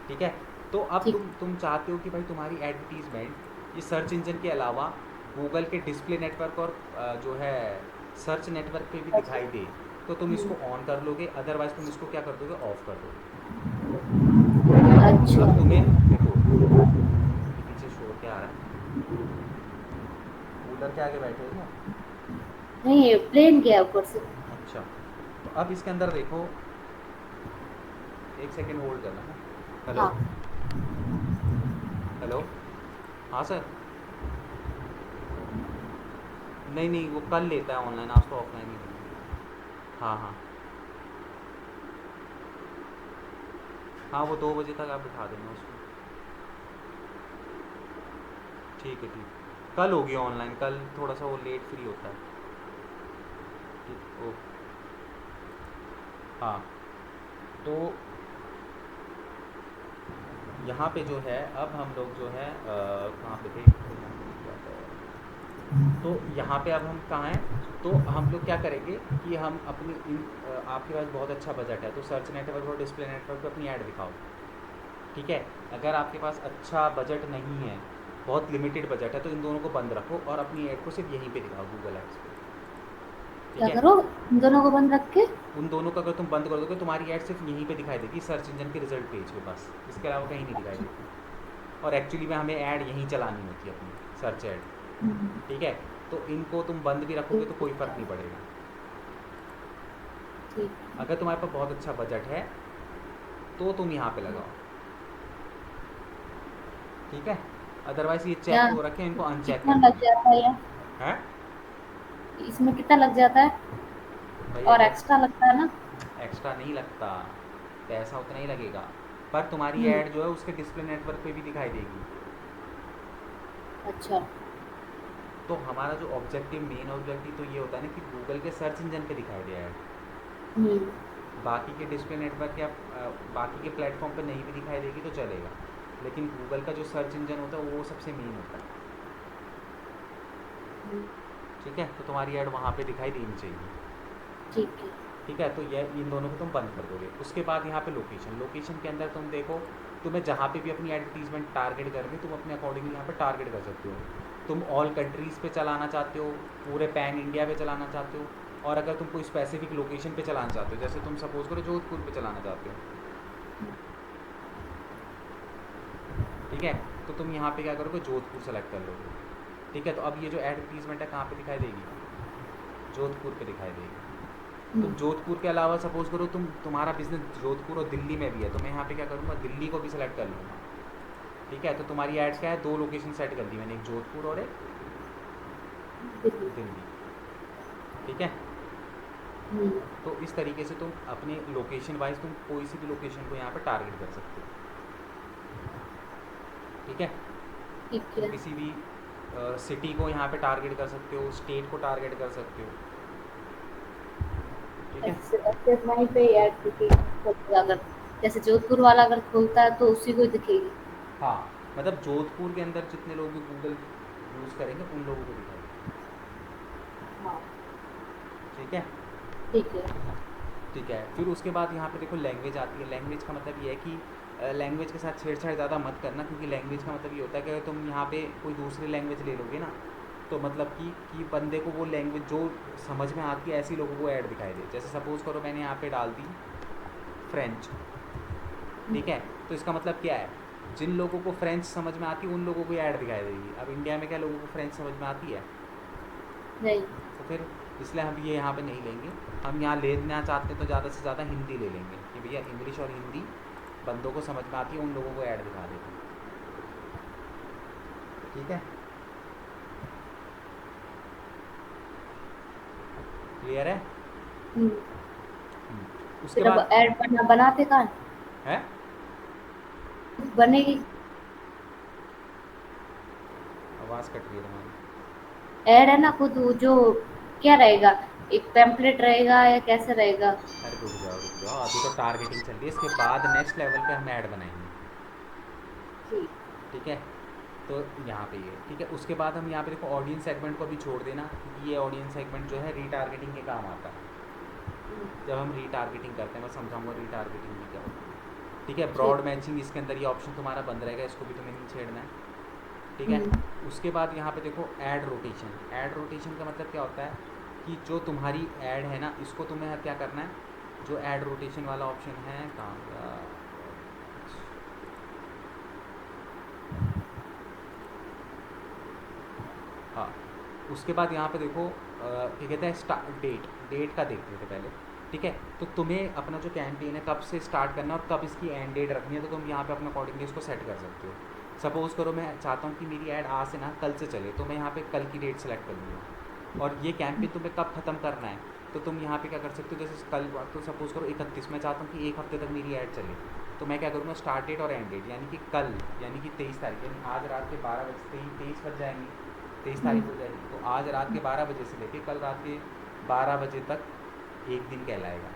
ठीक है। तो अब ठीक, तुम चाहते हो कि भाई तुम्हारी एडवर्टीजमेंट ये सर्च इंजन के अलावा गूगल के डिस्प्ले नेटवर्क और जो है सर्च नेटवर्क पे भी अच्छा, दिखाई दे, तो तुम हुँ, इसको ऑन कर लोगे, अदरवाइज तुम इसको क्या कर दोगे, ऑफ कर दोगे। अच्छा, अब तुम्हें देखो, ये पीछे शोर क्या आ रहा है, कूलर के आगे बैठे हो क्या? नहीं प्लेन गया ऊपर से। अच्छा, तो अब इसके अंदर देखो, एक सेकेंड होल्ड करना है। हेलो, हाँ, हेलो, हाँ सर। नहीं नहीं, वो कल लेता है ऑनलाइन, आज तो ऑफलाइन ही लेता है। हाँ हाँ हाँ, वो 2 बजे तक आप बिठा देना उसको। ठीक है, ठीक, कल होगी ऑनलाइन, कल थोड़ा सा वो लेट फ्री होता है। ठीक, ओ, हाँ। तो यहाँ पे जो है अब हम लोग जो है कहाँ पे थे, तो यहाँ पे लिख जाता है। तो यहाँ पे अब हम कहाँ हैं, तो हम लोग क्या करेंगे कि हम अपनी आपके पास बहुत अच्छा बजट है तो सर्च नेटवर्क और डिस्प्ले नेटवर्क पे अपनी ऐड दिखाओ। ठीक है, अगर आपके पास अच्छा बजट नहीं है, बहुत लिमिटेड बजट है, तो इन दोनों को बंद रखो और अपनी ऐड को सिर्फ यहीं पे दिखाओ, गूगल एड्स पे। ठीक क्या है, करो, इन दोनों को बंद रख के? उन दोनों का अगर तुम बंद कर दोगे तुम्हारी ऐड सिर्फ यहीं पे दिखाई देगी, सर्च इंजन के रिजल्ट पेज पे, बस इसके अलावा कहीं नहीं दिखाई देगी। और एक्चुअली में हमें ऐड यहीं चलानी होती है अपनी सर्च ऐड। हम्म, ठीक है, तो इनको तुम बंद भी रखोगे तो कोई फ़र्क नहीं पड़ेगा। ठीक। अगर तुम्हारे पास बहुत अच्छा बजट है तो तुम यहाँ पे लगाओ। ठीक है, अदरवाइज़ ये क्या, चेक हो रखे हैं, इनको अनचेक कितना कर लग दीजिए। जाता है यार? हैं इसमें कितना लग जाता है? भैया और जब एक्स्ट्रा लगता है ना? एक्स्ट्रा नहीं लगता, पैसा उतना ही लगेगा, पर तुम्हारी हम्म। ऐड जो है उसके डिस्प्ले नेटवर्क पे भी दिखाई देगी। अच्छा। तो हमारा जो ऑब्जेक्टिव, मेन ऑब्जेक्टिव तो ये होता है ना कि गूगल के सर्च इंजन पे दिखाई दे ऐड। हम्म। बाकी के डिस्प्ले नेटवर्क या बाकी के प्लेटफॉर्म पे नहीं भी दिखाई देगी तो चलेगा, लेकिन गूगल का जो सर्च इंजन होता है वो सबसे मेन होता है। हम्म, ठीक है, तो तुम्हारी ऐड वहाँ पे दिखाई देनी चाहिए। ठीक है। ठीक है, तो ये इन दोनों को तुम बंद कर दोगे। उसके बाद यहाँ पे लोकेशन, लोकेशन के अंदर तुम देखो, तुम्हें जहाँ पे भी अपनी एडवर्टीजमेंट टारगेट करनी तुम अपने अकॉर्डिंगली यहाँ पे टारगेट कर सकते हो। तुम ऑल कंट्रीज़ पे चलाना चाहते हो, पूरे पैन इंडिया पे चलाना चाहते हो, और अगर तुम कोई स्पेसिफिक लोकेशन पे चलाना चाहते हो, जैसे तुम सपोज करो जोधपुर पे चलाना चाहते हो, ठीक है, तो तुम यहाँ पे क्या करोगे, जोधपुर सेलेक्ट कर लोगे। ठीक है, तो अब ये जो एडवर्टीजमेंट है कहाँ पे दिखाई देगी, जोधपुर पे दिखाई देगी। तो हम्म। जोधपुर के अलावा सपोज करो तुम्हारा बिजनेस जोधपुर और दिल्ली में भी है, तो मैं यहाँ पे क्या करूँगा, दिल्ली को भी सिलेक्ट कर लूँगा। ठीक है, तो तुम्हारी ऐड क्या है, दो लोकेशन सेट कर दी मैंने, एक जोधपुर और एक दिल्ली। दिल्ली। ठीक है, हम्म। तो इस तरीके से तुम अपने लोकेशन वाइज तुम कोई सी भी लोकेशन को यहाँ पे टारगेट कर सकते हो। ठीक है, ठीक तुम है। किसी भी सिटी को यहाँ पे टारगेट कर सकते हो, स्टेट को टारगेट कर सकते हो। ठीक है, ऐसे ऐसे वहीं पे ऐड दिखेगी अगर, जैसे जोधपुर वाला अगर खोलता है तो उसी को ही दिखेगी। हाँ, मतलब जोधपुर के अंदर जितने लोग भी गूगल यूज़ करेंगे उन लोगों को दिखाएगा। हाँ। ठीक है, ठीक है। ठीक है, फिर उसके बाद यहाँ पे देखो लैंग्वेज आती है। लैंग्वेज का मतलब ये है कि लैंग्वेज के साथ छेड़छाड़ ज़्यादा मत करना, क्योंकि लैंग्वेज का मतलब ये होता है कि अगर तुम यहाँ पे कोई दूसरी लैंग्वेज ले लोगे ना, तो मतलब कि बंदे को वो लैंग्वेज जो समझ में आती है ऐसी लोगों को ऐड दिखाई दे। जैसे सपोज़ करो मैंने यहाँ पे डाल दी फ्रेंच। ठीक है, तो इसका मतलब क्या है, जिन लोगों को फ्रेंच समझ में आती है उन लोगों को ऐड दिखाई देगी। अब इंडिया में क्या लोगों को फ्रेंच समझ में आती है, नहीं। तो फिर इसलिए हम ये यहाँ पे नहीं लेंगे। हम यहाँ लेना चाहते हैं तो ज़्यादा से ज़्यादा हिंदी ले लेंगे कि भैया इंग्लिश और हिंदी बंदों को समझ में आती है, उन लोगों को ऐड दिखा देते हैं। ठीक है, क्लियर है। हम्म। उसके फिर अब बाद ऐड बनाते कहाँ हैं? है, बनेगी। आवाज़ कट रही है तुम्हारी। ऐड है ना खुद वो जो, क्या रहेगा, एक टेम्पलेट रहेगा या कैसे रहेगा? अरे रुक जाओ, अभी तो टारगेटिंग चल रही है, इसके बाद नेक्स्ट लेवल पे हम ऐड बनाएंगे। ठीक। ठीक है, तो यहाँ पे ये ठीक है। उसके बाद हम यहाँ पे देखो ऑडियंस सेगमेंट को भी छोड़ देना, क्योंकि ये ऑडियंस सेगमेंट जो है रीटारगेटिंग के काम आता है। जब हम रीटारगेटिंग करते हैं मैं समझाऊंगा रीटारगेटिंग भी क्या होती है। ठीक है, ठीक। ब्रॉड मैचिंग इसके अंदर ये ऑप्शन तुम्हारा बंद रहेगा, इसको भी तुम्हें नहीं छेड़ना है। ठीक है, हम्म। उसके बाद यहाँ पे देखो ऐड रोटेशन। ऐड रोटेशन का मतलब क्या होता है कि जो तुम्हारी ऐड है ना, इसको तुम्हें क्या करना है, जो ऐड रोटेशन वाला ऑप्शन है कहाँ गया? हाँ, उसके बाद यहाँ पे देखो क्या कहते हैं, डेट, डेट का देखते थे पहले। ठीक है, तो तुम्हें अपना जो कैंपेन है कब से स्टार्ट करना है और कब इसकी एंड डेट रखनी है, तो तुम यहाँ पे अपना अकॉर्डिंगली इसको सेट कर सकते हो। सपोज़ करो मैं चाहता हूँ कि मेरी ऐड आज से ना कल से चले, तो मैं यहाँ पे कल की डेट सेलेक्ट कर लूँगा। और ये कैंपेन तुम्हें कब ख़त्म करना है, तो तुम यहाँ पे क्या कर सकते हो, जैसे कल तो सपोज़ करो 31, मैं चाहता हूँ कि एक हफ्ते तक मेरी ऐड चले, तो मैं क्या करूँगा, स्टार्ट डेट और एंड डेट यानी कि कल, यानी कि 23 तारीख, यानी आज रात के 12 बजे से ही 23 बज जाएंगे, 23 तारीख हो जाएगी, तो आज रात के 12 बजे से लेके कल रात के 12 बजे तक एक दिन कहलाएगा।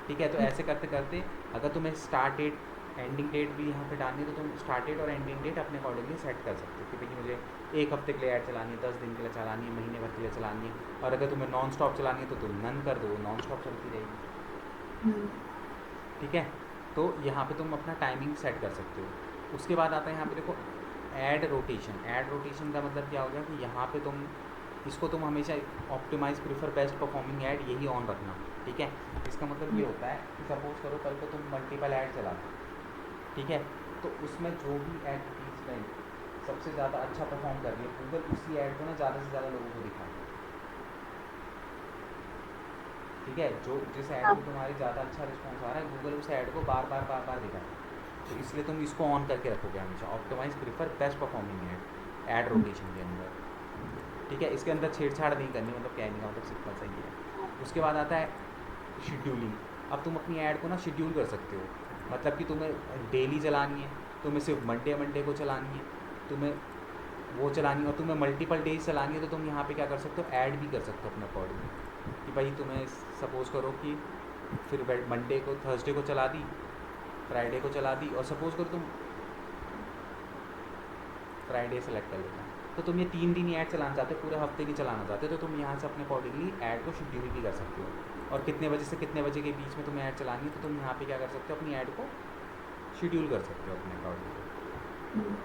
ठीक है, तो ऐसे करते करते अगर तुम्हें स्टार्ट डेट एंडिंग डेट भी यहाँ पे डालनी है तो तुम स्टार्टेड और एंडिंग डेट अपने अकॉर्डिंगली सेट कर सकते हो कि भाई मुझे 1 हफ्ते के लिए ऐड चलानी है, 10 दिन के लिए चलानी है, महीने भर के लिए चलानी है। और अगर तुम्हें नॉन स्टॉप चलानी है तो तुम नन कर दो, नॉन स्टॉप चलती रहेगी। हम्म, ठीक है, तो यहाँ पे तुम अपना टाइमिंग सेट कर सकते हो। उसके बाद आता है यहाँ पे देखो ऐड रोटेशन। ऐड रोटेशन का मतलब क्या हो गया कि यहाँ पे तुम इसको तुम हमेशा optimise prefer best performing ad यही ऑन रखना। ठीक है, इसका मतलब ये होता है कि सपोज करो कल को तुम मल्टीपल ऐड चलाते, ठीक है, तो उसमें जो भी एडवर्टीजमेंट सबसे ज़्यादा अच्छा परफॉर्म कर रही है गूगल उसी ऐड को ना ज़्यादा से ज़्यादा लोगों को दिखाए। ठीक है, जो जिस ऐड हाँ। को तुम्हारी ज़्यादा अच्छा रिस्पॉन्स आ रहा है गूगल उस ऐड को बार बार बार बार दिखाए। तो इसलिए तुम इसको ऑन करके रखोगे हमेशा, optimise prefer best performing ad hmm, rotation के अंदर। ठीक है, इसके अंदर छेड़छाड़ नहीं करनी, मतलब कहने का मतलब सिंपल सही है। उसके बाद आता है शेड्यूलिंग। अब तुम अपनी ऐड को ना शेड्यूल कर सकते हो, मतलब कि तुम्हें डेली चलानी है, तुम्हें सिर्फ मंडे मंडे को चलानी है, तुम्हें वो चलानी है, और तुम्हें मल्टीपल डेज चलानी है तो तुम यहाँ पे क्या कर सकते हो, ऐड भी कर सकते हो अपने अकॉर्डिंग कि भाई तुम्हें सपोज़ करो कि फिर मंडे को थर्सडे को चला दी, फ्राइडे को चला दी, और सपोज़ करो तुम फ्राइडे सेलेक्ट कर लेना, तो तुम ये 3 दिन ही ऐड चलाना चाहते हो, पूरे हफ्ते नहीं चलाना चाहते, तो तुम यहाँ से अपने अकॉर्डिंगली ऐड को शेड्यूल भी कर सकते हो। और कितने बजे से कितने बजे के बीच में तुम्हें ऐड चलानी है तो तुम यहाँ पे क्या कर सकते हो, अपनी ऐड को शेड्यूल कर सकते हो अपने अकॉर्डिंग। हम्म,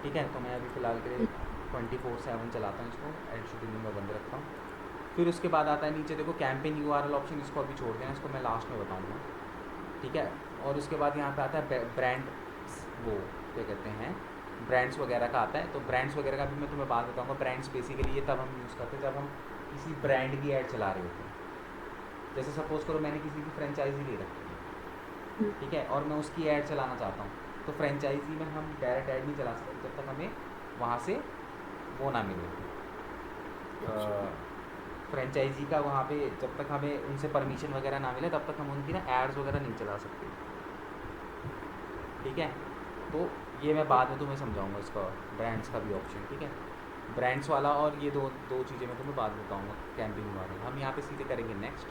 ठीक है, तो मैं अभी फ़िलहाल के लिए ठीक। 24/7 चलाता हूँ इसको, ऐड शेड्यूलिंग में बंद रखता हूँ। फिर उसके बाद आता है नीचे देखो कैंपेन यूआरएल ऑप्शन, इसको अभी छोड़ देना, इसको मैं लास्ट में बताऊँगा। ठीक है, और उसके बाद यहाँ पे आता है ब्रांड, वो क्या कहते हैं, ब्रांड्स वगैरह का आता है। तो ब्रांड्स वगैरह का भी मैं तुम्हें बात बताऊँगा। ब्रांड्स बेसिकली ये तब हम यूज़ करते हैं जब हम किसी ब्रांड की ऐड चला रहे होते हैं। जैसे सपोज़ करो मैंने किसी की फ्रेंचाइजी ले रखी है, हम्म, ठीक है, और मैं उसकी ऐड चलाना चाहता हूँ, तो फ्रेंचाइजी में हम डायरेक्ट ऐड नहीं चला सकते जब तक हमें वहाँ से वो ना मिले, अच्छा। फ्रेंचाइजी का वहाँ पे जब तक हमें उनसे परमिशन वगैरह ना मिले तब तक हम उनकी ना एड्स वगैरह नहीं चला सकते। ठीक है, तो ये मैं बाद में तुम्हें समझाऊंगा इसका ब्रांड्स का भी ऑप्शन। ठीक है, ब्रांड्स वाला, और ये दो दो चीज़ें मैं तुम्हें बाद में बताऊंगा कैंपिंग वाला। हम यहाँ पे सीधे करेंगे नेक्स्ट।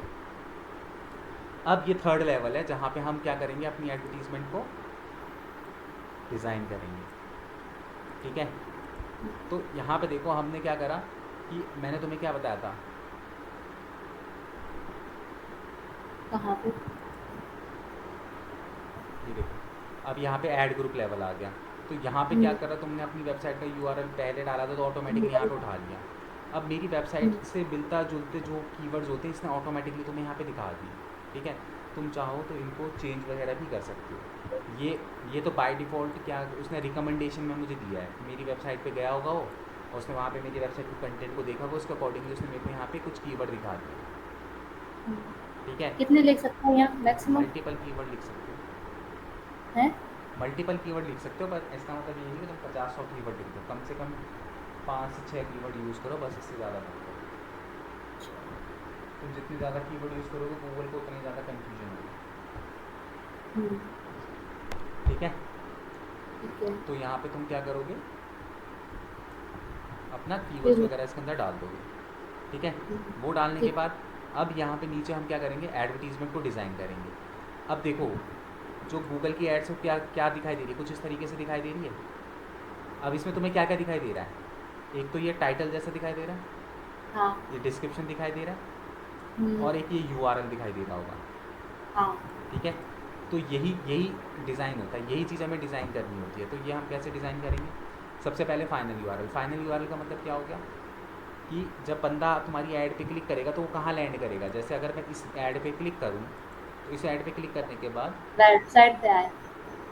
अब ये थर्ड लेवल है जहाँ पे हम क्या करेंगे, अपनी एडवर्टीज़मेंट को डिज़ाइन करेंगे। ठीक है, तो यहाँ पे देखो हमने क्या करा कि मैंने तुम्हें क्या बताया था, कहाँ पे? ये देखो अब यहाँ पे ऐड ग्रुप लेवल आ गया। तो यहाँ पे क्या हम्म, करा तुमने, अपनी वेबसाइट का यूआरएल पहले डाला था तो ऑटोमेटिकली यहाँ पे हम्म, उठा लिया। अब मेरी वेबसाइट से मिलता जुलते जो कीवर्ड्स होते हैं इसने ऑटोमेटिकली तुम्हें यहाँ पे दिखा दी। ठीक है, तुम चाहो तो इनको चेंज वगैरह भी कर सकते हो। ये तो बाय डिफ़ॉल्ट क्या उसने रिकमेंडेशन में मुझे दिया है, मेरी वेबसाइट पे गया होगा वो, और उसने वहाँ पे मेरी वेबसाइट के कंटेंट को देखा होगा, उसके अकॉर्डिंगली उसने मेरे को यहाँ पे कुछ कीवर्ड दिखा दिया। हम्म। ठीक है, कितने लिख सकते हैं यहाँ मैक्सिमम? मल्टीपल कीवर्ड लिख सकते हो, है? मल्टीपल कीवर्ड लिख सकते हो, पर इसका मतलब ये नहीं कि तुम 50-100 कीवर्ड लिख दो, कम से कम 5 से 6 कीवर्ड यूज़ करो बस, इससे ज़्यादा मत करो। तुम जितनी ज़्यादा कीवर्ड यूज़ करोगे गूगल को उतनी ज़्यादा कन्फ्यूजन होगी। हम्म, ठीक है, ठीक है। तो यहाँ पे तुम क्या करोगे, अपना कीवर्ड्स फिर वगैरह इसके अंदर डाल दोगे। ठीक है, हम्म, वो डालने के ठीक। बाद अब यहाँ पे नीचे हम क्या करेंगे, एडवर्टीज़मेंट को डिज़ाइन करेंगे। अब देखो जो गूगल की एड्स हो क्या क्या दिखाई दे रही है, कुछ इस तरीके से दिखाई दे रही है। अब इसमें तुम्हें क्या क्या दिखाई दे रहा है, एक तो ये टाइटल जैसा दिखाई दे रहा है, हाँ। ये डिस्क्रिप्शन दिखाई दे रहा है, हम्म, और एक ये यूआरएल दिखाई दे रहा होगा। हाँ। ठीक है, तो यही यही डिज़ाइन होता है, यही चीज़ हमें डिज़ाइन करनी होती है। तो ये हम कैसे डिज़ाइन करेंगे, सबसे पहले फाइनल यूआरएल। फाइनल यूआरएल का मतलब क्या हो गया कि जब बंदा तुम्हारी ऐड पे क्लिक करेगा तो वो कहाँ लैंड करेगा। जैसे अगर मैं इस ऐड पे क्लिक करूँ तो इस ऐड पे क्लिक करने के बाद वेबसाइट पे आए।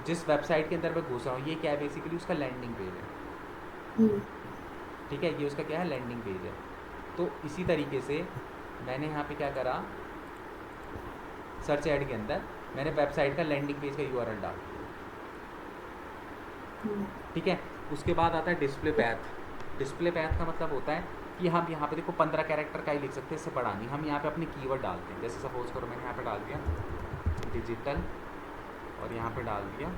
जिस वेबसाइट के अंदर मैं घुस रहा हूँ ये क्या है, बेसिकली उसका लैंडिंग पेज है। हम्म, ठीक है, ये उसका क्या है, लैंडिंग पेज है। तो इसी तरीके से मैंने यहाँ पे क्या करा, सर्च ऐड के अंदर मैंने वेबसाइट का लैंडिंग पेज का यूआरएल डाल दिया। हम्म, ठीक है, उसके बाद आता है डिस्प्ले पैथ। डिस्प्ले पैथ का मतलब होता है कि हम यहाँ पे देखो 15 कैरेक्टर का ही लिख सकते हैं, इससे बड़ा नहीं। हम यहाँ पे अपने कीवर्ड डालते हैं, जैसे सपोज करो मैंने यहाँ पे डाल दिया डिजिटल और यहाँ पे डाल दिया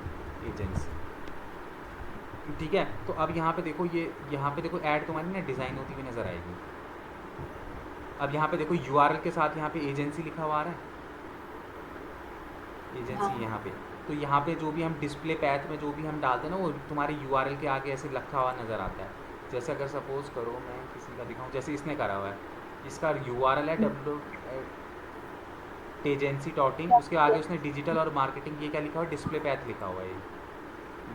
एजेंसी। ठीक है, तो अब यहाँ पे देखो ये यहाँ पे देखो ऐड तुम्हारी ना डिज़ाइन होती हुई नज़र आएगी। अब यहाँ पे देखो यूआरएल के साथ यहाँ पे एजेंसी लिखा हुआ आ रहा है, हाँ। एजेंसी यहाँ पे। तो यहाँ पे जो भी हम डिस्प्ले पैथ में जो भी हम डालते हैं ना वो तुम्हारे यूआरएल के आगे ऐसे लिखा हुआ नज़र आता है। जैसे अगर सपोज़ करो मैं किसी का दिखाऊँ, जैसे इसने करा हुआ है, इसका यूआरएल है डब्ल्यू टेजेंसी डॉट इन, उसके आगे उसने डिजिटल और मार्केटिंग ये क्या लिखा हुआ है, डिस्प्ले पैथ लिखा हुआ है ये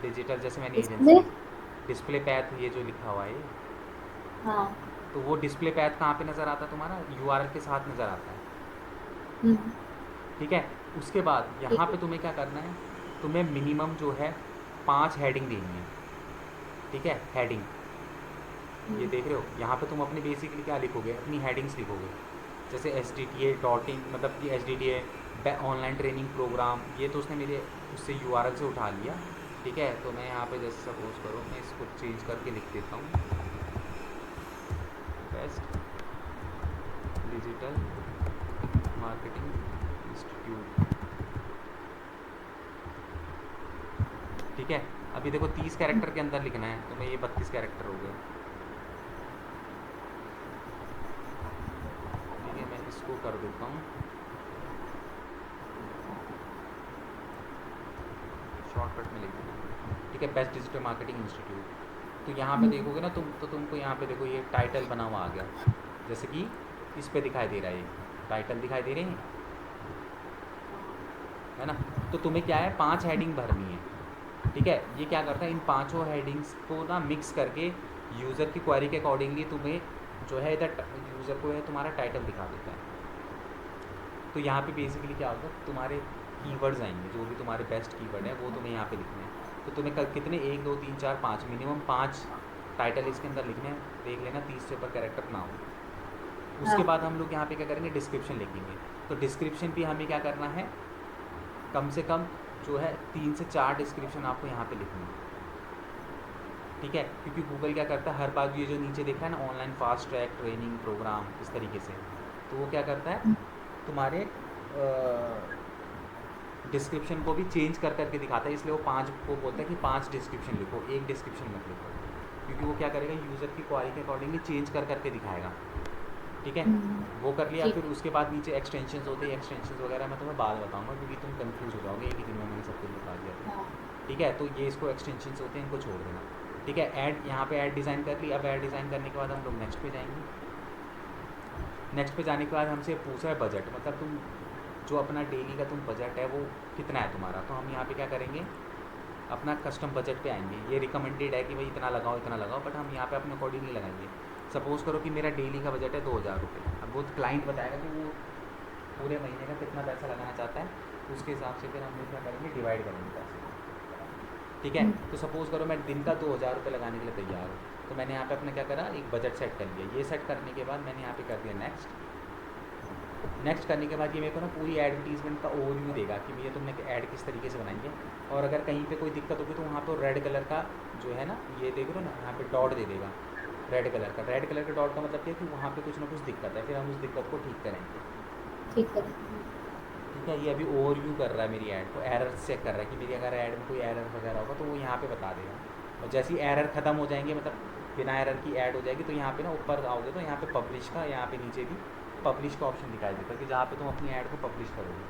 डिजिटल, जैसे मैंने इसमें। एजेंसी डिस्प्ले पैथ ये जो लिखा हुआ है ये, हाँ। तो वो डिस्प्ले पैथ कहाँ पे नज़र आता है, तुम्हारा यूआरएल के साथ नज़र आता है। हम्म। ठीक है, उसके बाद ठीक यहाँ है। पे तुम्हें क्या करना है, तुम्हें मिनिमम जो है 5 हेडिंग देनी है। ठीक है, हेडिंग ये हम्म। देख रहे हो, यहाँ पे तुम अपनी बेसिकली क्या लिखोगे, अपनी हेडिंग्स लिखोगे। जैसे S D T A dot in, मतलब कि H D T A online training programme, ये तो उसने मेरे उससे यू आर एल से उठा लिया। ठीक है, तो मैं यहाँ पे जैसे सपोज करो मैं इसको चेंज करके लिख देता हूँ, बेस्ट डिजिटल मार्केटिंग इंस्टीट्यूट। ठीक है, अभी देखो 30 कैरेक्टर के अंदर लिखना है, तो मैं ये 32 कैरेक्टर हो गए। ठीक है, मैं इसको कर देता हूँ शॉर्टकट में लिख देना। ठीक है, बेस्ट डिजिटल मार्केटिंग इंस्टीट्यूट। तो यहाँ पे हम्म। देखोगे ना तुम, तो तुमको यहाँ पे देखो ये टाइटल बना हुआ आ गया, जैसे कि इस पे दिखाई दे रहा है, ये टाइटल दिखाई दे रहे हैं, है ना। तो तुम्हें क्या है, 5 हेडिंग भरनी है। ठीक है, ये क्या करता है, इन पांचों हेडिंग्स को ना मिक्स करके यूज़र की क्वेरी के अकॉर्डिंगली तुम्हें जो है इधर यूज़र को है तुम्हारा टाइटल दिखा देता है। तो यहाँ पे बेसिकली क्या होगा, तुम्हारे कीवर्ड्स आएंगे, जो भी तुम्हारे बेस्ट कीवर्ड है वो तुम्हें यहाँ पे लिखने हैं। तो तुम्हें कितने, 1 2 3 4 5, मिनिमम 5 टाइटल इसके अंदर लिखने हैं। देख लेना 30 से ऊपर कैरेक्टर ना हो। उसके हाँ। बाद हम लोग यहाँ पे क्या करेंगे, डिस्क्रिप्शन लिखेंगे। तो डिस्क्रिप्शन भी हमें क्या करना है, कम से कम जो है 3 से 4 डिस्क्रिप्शन आपको यहाँ पे लिखनी है। ठीक है, क्योंकि गूगल क्या करता है, हर बार ये जो नीचे दिख रहा है ना, online fast track training programme, इस तरीके से, तो वो क्या करता है, तुम्हारे डिस्क्रिप्शन को भी चेंज कर करके दिखाता है। इसलिए वो 5 को बोलता है कि 5 डिस्क्रिप्शन लिखो, एक डिस्क्रिप्शन मत लिखो, क्योंकि वो क्या करेगा, यूज़र की क्वारी के अकॉर्डिंगली चेंज कर करके दिखाएगा। ठीक है, हम्म। वो कर लिया। ठीक फिर है। उसके बाद नीचे एक्सटेंशंस होते हैं, एक्सटेंशंस वगैरह मैं तुम्हें बाद बताऊंगा, क्योंकि तुम कंफ्यूज हो जाओगे, एक ही दिन में मैंने सब कुछ बता दिया था। हाँ। ठीक है, तो ये इसको एक्सटेंशंस होते हैं, इनको छोड़ देना। ठीक है, ऐड, यहाँ पे ऐड डिज़ाइन कर ली। अब ऐड डिज़ाइन करने के बाद हम लोग नेक्स्ट पे जाएंगे। नेक्स्ट पे जाने के बाद हमसे पूछा है बजट, मतलब तुम जो अपना डेली का तुम बजट है वो कितना है तुम्हारा। तो हम यहाँ पे क्या करेंगे, अपना कस्टम बजट पे आएंगे। ये रिकमेंडेड है कि भाई इतना लगाओ इतना लगाओ, बट हम यहाँ पे अपने अकॉर्डिंगली लगाएंगे। सपोज़ करो कि मेरा डेली का बजट है 2000 रुपये। अब वो क्लाइंट बताएगा कि वो पूरे महीने का कितना पैसा लगाना चाहता है, तो उसके हिसाब से फिर हम लोग क्या करेंगे, डिवाइड करेंगे पैसे। ठीक है, हम्म। तो सपोज़ करो मैं दिन का 2000 रुपये लगाने के लिए तैयार हूँ, तो मैंने यहाँ पे अपना क्या करा, एक बजट सेट कर लिया। ये सेट करने के बाद मैंने यहाँ पे कर दिया नेक्स्ट। नेक्स्ट करने के बाद ये मेरे को ना पूरी एडवर्टीजमेंट का ओवरव्यू देगा कि भैया तुमने ऐड किस तरीके से बनाई है। और अगर कहीं पे कोई दिक्कत होगी तो वहाँ पर रेड कलर का जो है ना, ये देख रहे हो ना, यहाँ पे डॉट दे देगा रेड कलर का। रेड कलर का डॉट का मतलब क्या है कि वहाँ पे कुछ ना कुछ दिक्कत है, फिर हम उस दिक्कत को ठीक करेंगे। ठीक है। ठीक है, ये अभी ओवरव्यू कर रहा है मेरी ऐड को, एरर चेक कर रहा है कि मेरी अगर ऐड में कोई एरर वगैरह होगा तो वो यहाँ पे बता देगा। और जैसे ही एरर ख़त्म हो जाएंगे, मतलब बिना एरर की ऐड हो जाएगी, तो यहाँ पे ना ऊपर आओगे तो यहाँ पे पब्लिश का, यहाँ पे नीचे भी पब्लिश का ऑप्शन दिखाई देता है कि जहाँ पे तुम अपनी ऐड को पब्लिश करोगे।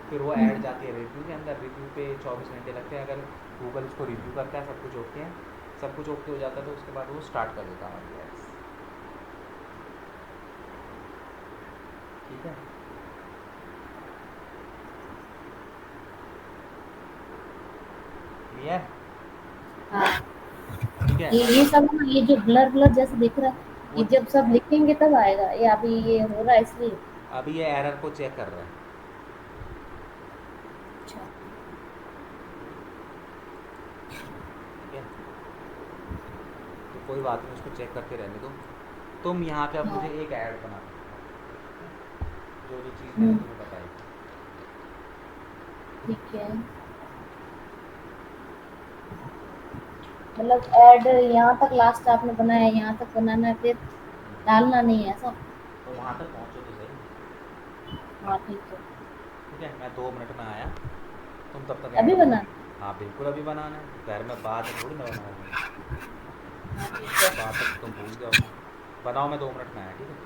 फिर वो ऐड जाती है रिव्यू के अंदर। रिव्यू पे 24 घंटे लगते हैं। अगर गूगल उसको रिव्यू करता है, सब कुछ ओके है, सब कुछ ओके हो जाता है, तो उसके बाद वो स्टार्ट कर देता है हमारी एड्स। ठीक है, क्लियर। हाँ। ठीक है, ये सब ना, ये जो ब्लर ब्लर जैसे दिख रहा है, वो ये जब सब लिखेंगे तब आएगा। ये अभी ये हो रहा है इसलिए। अभी ये एरर को चेक कर रहा है। अच्छा। ठीक है, तो कोई बात नहीं, उसको चेक करते रहने दो। तुम यहाँ पे अब हाँ। मुझे एक ऐड बना दो, जो जो चीज़ मैंने हम्म। तुम्हें बताई। ठीक है। मतलब ऐड यहाँ तक लास्ट आपने बनाया है, यहाँ तक बनाना है, फिर डालना नहीं है ऐसा। तो वहाँ तक पहुँचो तो सही। हाँ ठीक है। ठीक है, मैं 2 मिनट में आया, तुम तब तक अभी ऐड बना बना। लो। हाँ बिल्कुल, अभी बनाना है, घर में बात है थोड़ी ना बनाओगे, हाँ ठीक है। बात तक तुम भूल जाओगे। बनाओ, मैं 2 मिनट में आया। ठीक है।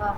हाँ।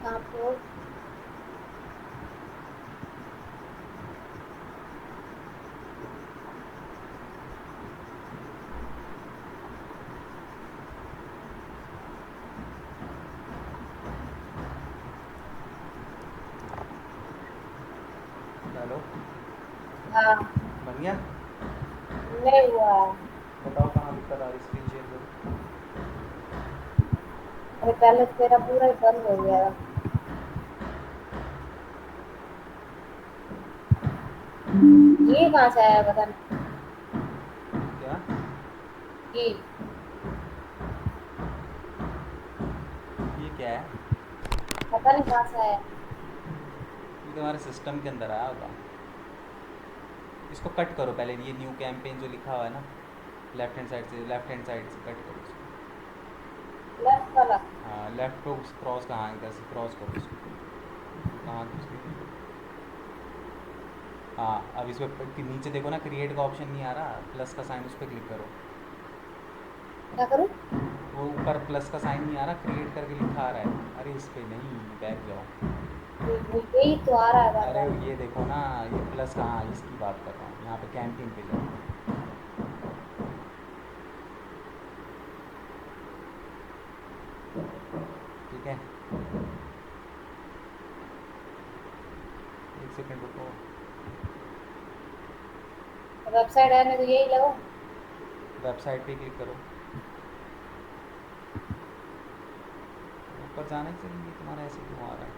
आपको हेलो। हाँ बन गया? नहीं हुआ। बताओ कहाँ दिक्कत आ रही, स्क्रीन शेयर करो। अरे पहले तो तेरा पूरा ही बंद हो गया। ये कहाँ से आया पता नहीं। क्या? ये ये क्या है? पता नहीं कहाँ से आया। ये तुम्हारे सिस्टम के अंदर आया होगा। इसको कट करो पहले, ये न्यू कैंपेन जो लिखा हुआ है ना, लेफ्ट हैंड साइड से कट करो इसको। लेफ्ट वाला। हाँ, लेफ्ट को क्रॉस, कहाँ इधर से क्रॉस करो इसको। कहाँ घुस गई? हाँ, अब इस पर नीचे देखो ना, क्रिएट का ऑप्शन नहीं आ रहा, प्लस का साइन, उस पर क्लिक करो। क्या करूँ? वो ऊपर प्लस का साइन नहीं आ रहा, क्रिएट करके लिखा आ रहा है। अरे इस पे नहीं, बैक जाओ। यही तो आ रहा है बार अरे बार। ये देखो ना, ये प्लस का, हाँ इसकी बात कर रहा हूँ, यहाँ पे कैंपेन पे जाओ। ठीक है, एक सेकंड रुको। वेबसाइट है नहीं तो यही लगाओ। वेबसाइट पे क्लिक करो, ऊपर जाने से ये तुम्हारा ऐसे क्यों आ रहा है?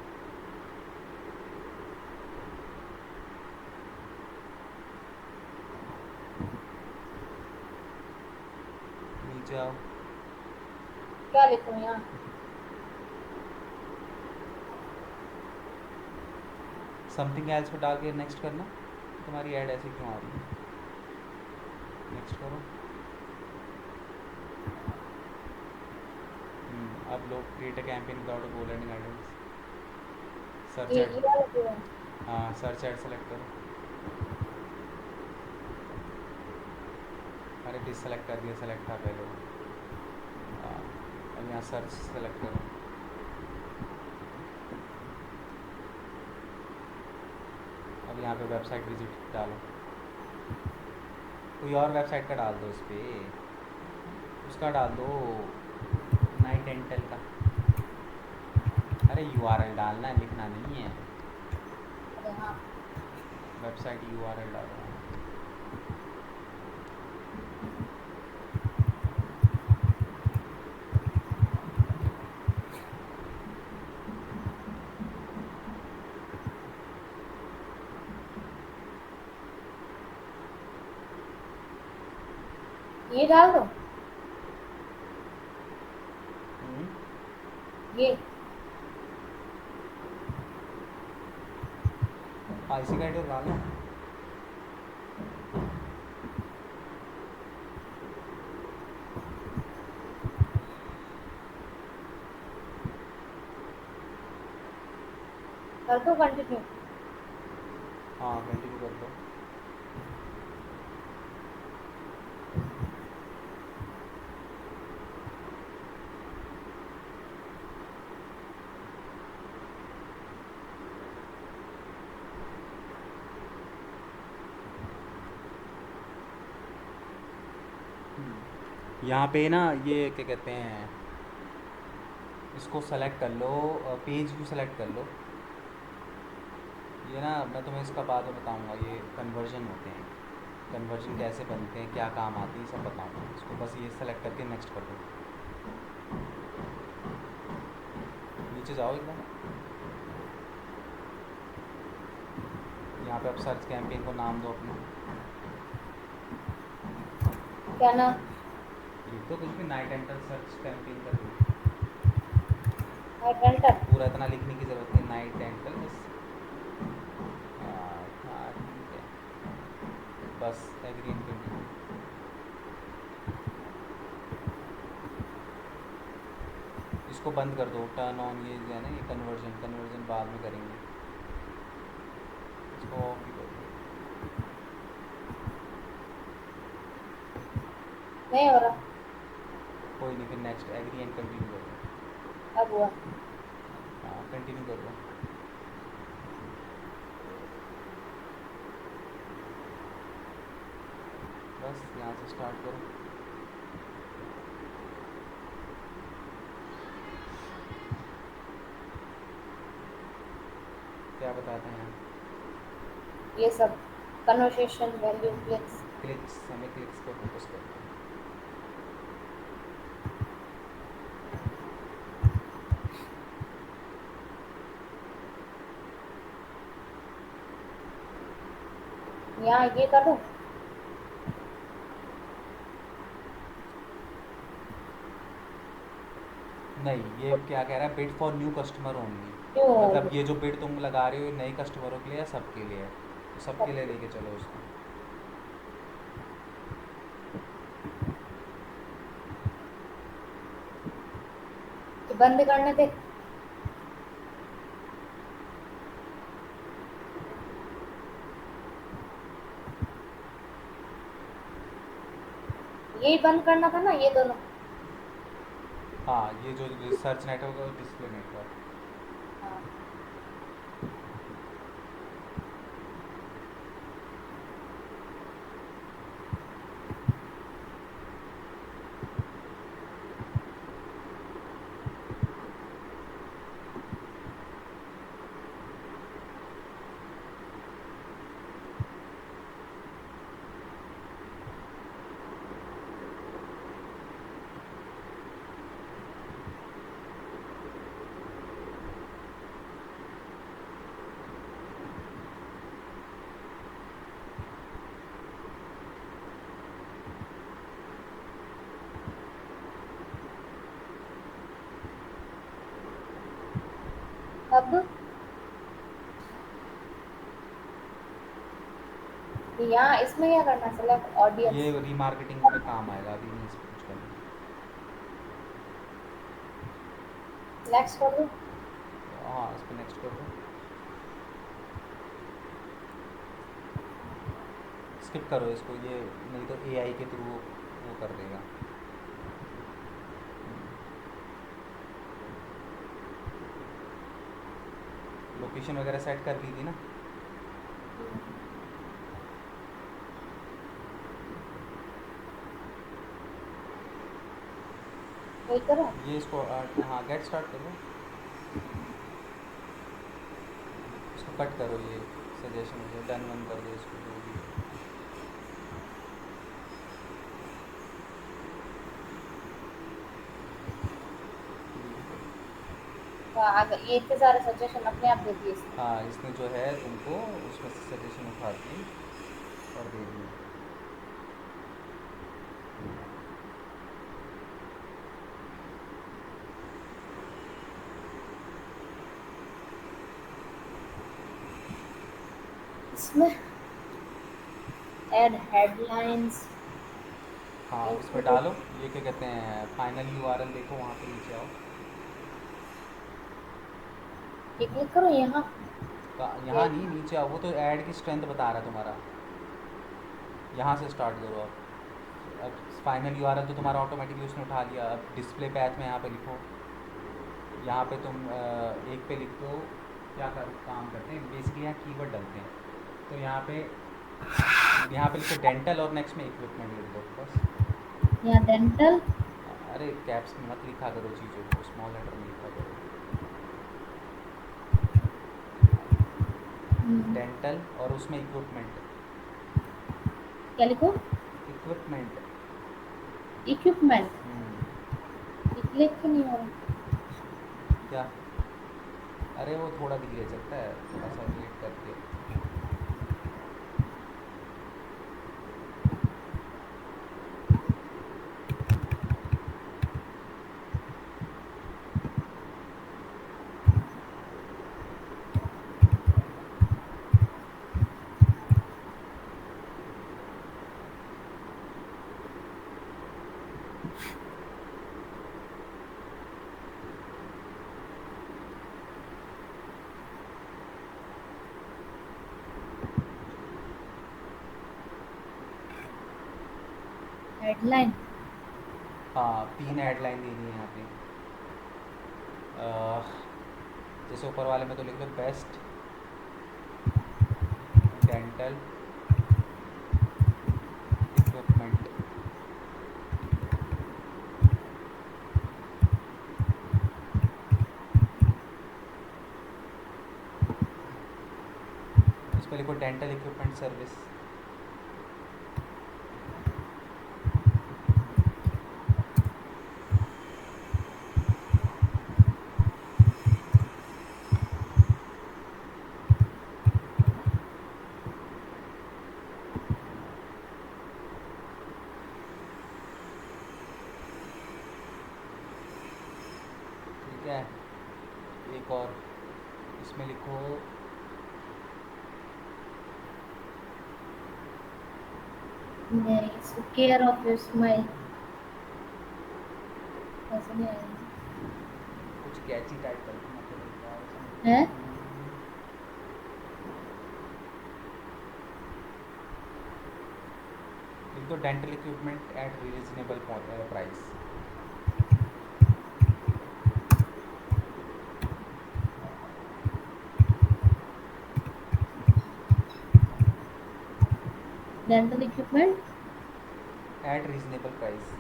नीचे आओ। क्या लिखूँ यहाँ? समथिंग एल्स पे डाल के नेक्स्ट करना। तुम्हारी ऐड ऐसे क्यों आ रही है? नेक्स्ट करो। अब लोग create a campaign without a goal and guidance. Search add. ये वाला क्यों है? हाँ, सर्च एड सेलेक्ट करो। अरे डिससेलेक्ट कर दिया, सेलेक्ट था पहले वो। हाँ, अब यहाँ सर्च सेलेक्ट करो। यहाँ पे वेबसाइट विजिट डालो, कोई और वेबसाइट का डाल दो, इस पे उसका डाल दो, नाइट एंटल का। अरे यूआरएल डालना है, लिखना नहीं है। अरे हाँ। वेबसाइट यूआरएल डालो। ये डाल दो। हम्म, ये आईसी का एड्रेस डालना। कर दो कंटिन्यू। हाँ कंटिन्यू कर दो। यहाँ पे ना ये क्या कहते हैं, इसको सेलेक्ट कर लो, पेज व्यू सेलेक्ट कर लो। ये ना मैं तुम्हें इसका बाद में बताऊँगा, ये कन्वर्जन होते हैं, कन्वर्जन कैसे बनते हैं, क्या काम आती है, सब बताऊँगा। इसको बस ये सेलेक्ट करके नेक्स्ट कर दो। नीचे जाओ एकदम, यहाँ पे अब सर्च कैंपेन को नाम दो अपना। क्या ना? लिख दो कुछ भी, नाइट एंटल सर्च कैंपेन कर दो। Night enter. पूरा इतना लिखने की ज़रूरत नहीं, नाइट एंटल बस। हाँ हाँ ठीक है, बस एग्री एंड कंटिन्यू। इसको बंद कर दो, टर्न ऑन ये जो है ना, ये कन्वर्जन, कन्वर्जन बाद में करेंगे, इसको ऑफ ही कर दो। नहीं हो रहा। कोई नहीं, फिर नेक्स्ट एग्री एंड कंटिन्यू कर दो। अब हुआ। हाँ कंटिन्यू कर दो। बस यहाँ से स्टार्ट करो। क्या बताते हैं? ये सब कन्वर्सेशन वैल्यू क्लिक्स। क्लिक्स, हमें क्लिक्स पे फोकस करते हैं। यहाँ ये करूँ? नहीं, ये क्या कह रहा है, bid for new customer only. क्यों? मतलब ये जो बिड तुम लगा रहे हो, ये नए कस्टमरों के लिए या सबके लिए है? तो सबके लिए लेके चलो इसको। कि बंद करने दे। यही बंद करना था ना, ये दोनों? हाँ, ये जो सर्च नेटवर्क और डिस्प्ले नेटवर्क। हाँ। अब यहाँ इसमें क्या करना? सेलेक्ट ये ऑडियंस। रीमार्केटिंग में काम आएगा, अभी नहीं इस पर कुछ करना। नेक्स्ट कर दूँ? हाँ इस पर नेक्स्ट कर दो। स्किप करो इसको, ये नहीं तो एआई के थ्रू वो कर देगा। लोकेशन वगैरह सेट कर ली थी ना? वही करो। ये इसको हाँ गेट स्टार्ट करो, इसको कट करो, ये सजेशन मुझे डन वन कर दो इसको जो भी है। तो ये इतने सारे सजेशन अपने आप दे दिए इसने। हाँ इसने जो है तुमको उसमें से सजेशन उठा के और दे दिए। इसमें ऐड हेडलाइंस। हाँ उस पर डालो, ये क्या कहते हैं फाइनल यूआरएल देखो वहाँ पे नीचे आओ। ये क्लिक करो यहाँ। यहाँ नहीं, नीचे आओ, वो तो ऐड की स्ट्रेंथ बता रहा है तुम्हारा, यहाँ से स्टार्ट करो अब फाइनल यूआरएल तो तुम्हारा ऑटोमेटिकली उसने उठा लिया। अब डिस्प्ले पैथ में यहाँ पे लिखो, यहाँ पे तुम एक पे लिख दो, क्या कर काम करते हैं बेसिकली, यहाँ कीवर्ड डालते हैं। तो यहाँ पे लिखो डेंटल और नेक्स्ट में इक्विपमेंट लिख दो बस। यहाँ डेंटल। अरे कैप्स में मत लिखा करो चीज़ों को, स्मॉल लेटर में लिखा करो। डेंटल और उसमें इक्विपमेंट। क्या लिखो? इक्विपमेंट। इक्विपमेंट। ये क्लिक क्यों नहीं हो रहा? क्या? अरे वो थोड़ा धीरे चलता है, थोड़ा सा वेट करके। हेडलाइन। हाँ 3 हेडलाइन देनी है यहाँ पे। अह, जैसे ऊपर वाले में तो लिख लो बेस्ट डेंटल इक्विपमेंट। इस पर लिखो डेंटल इक्विपमेंट सर्विस। ठीक है, एक और इसमें लिखो नहीं, केयर ऑफ योर स्माइल। ऐसे नहीं आएगा। कुछ कैची टाइप कर दो, मतलब यार है। लिख दो dental equipment at reasonable price. Dental equipment. Eight reasonable price.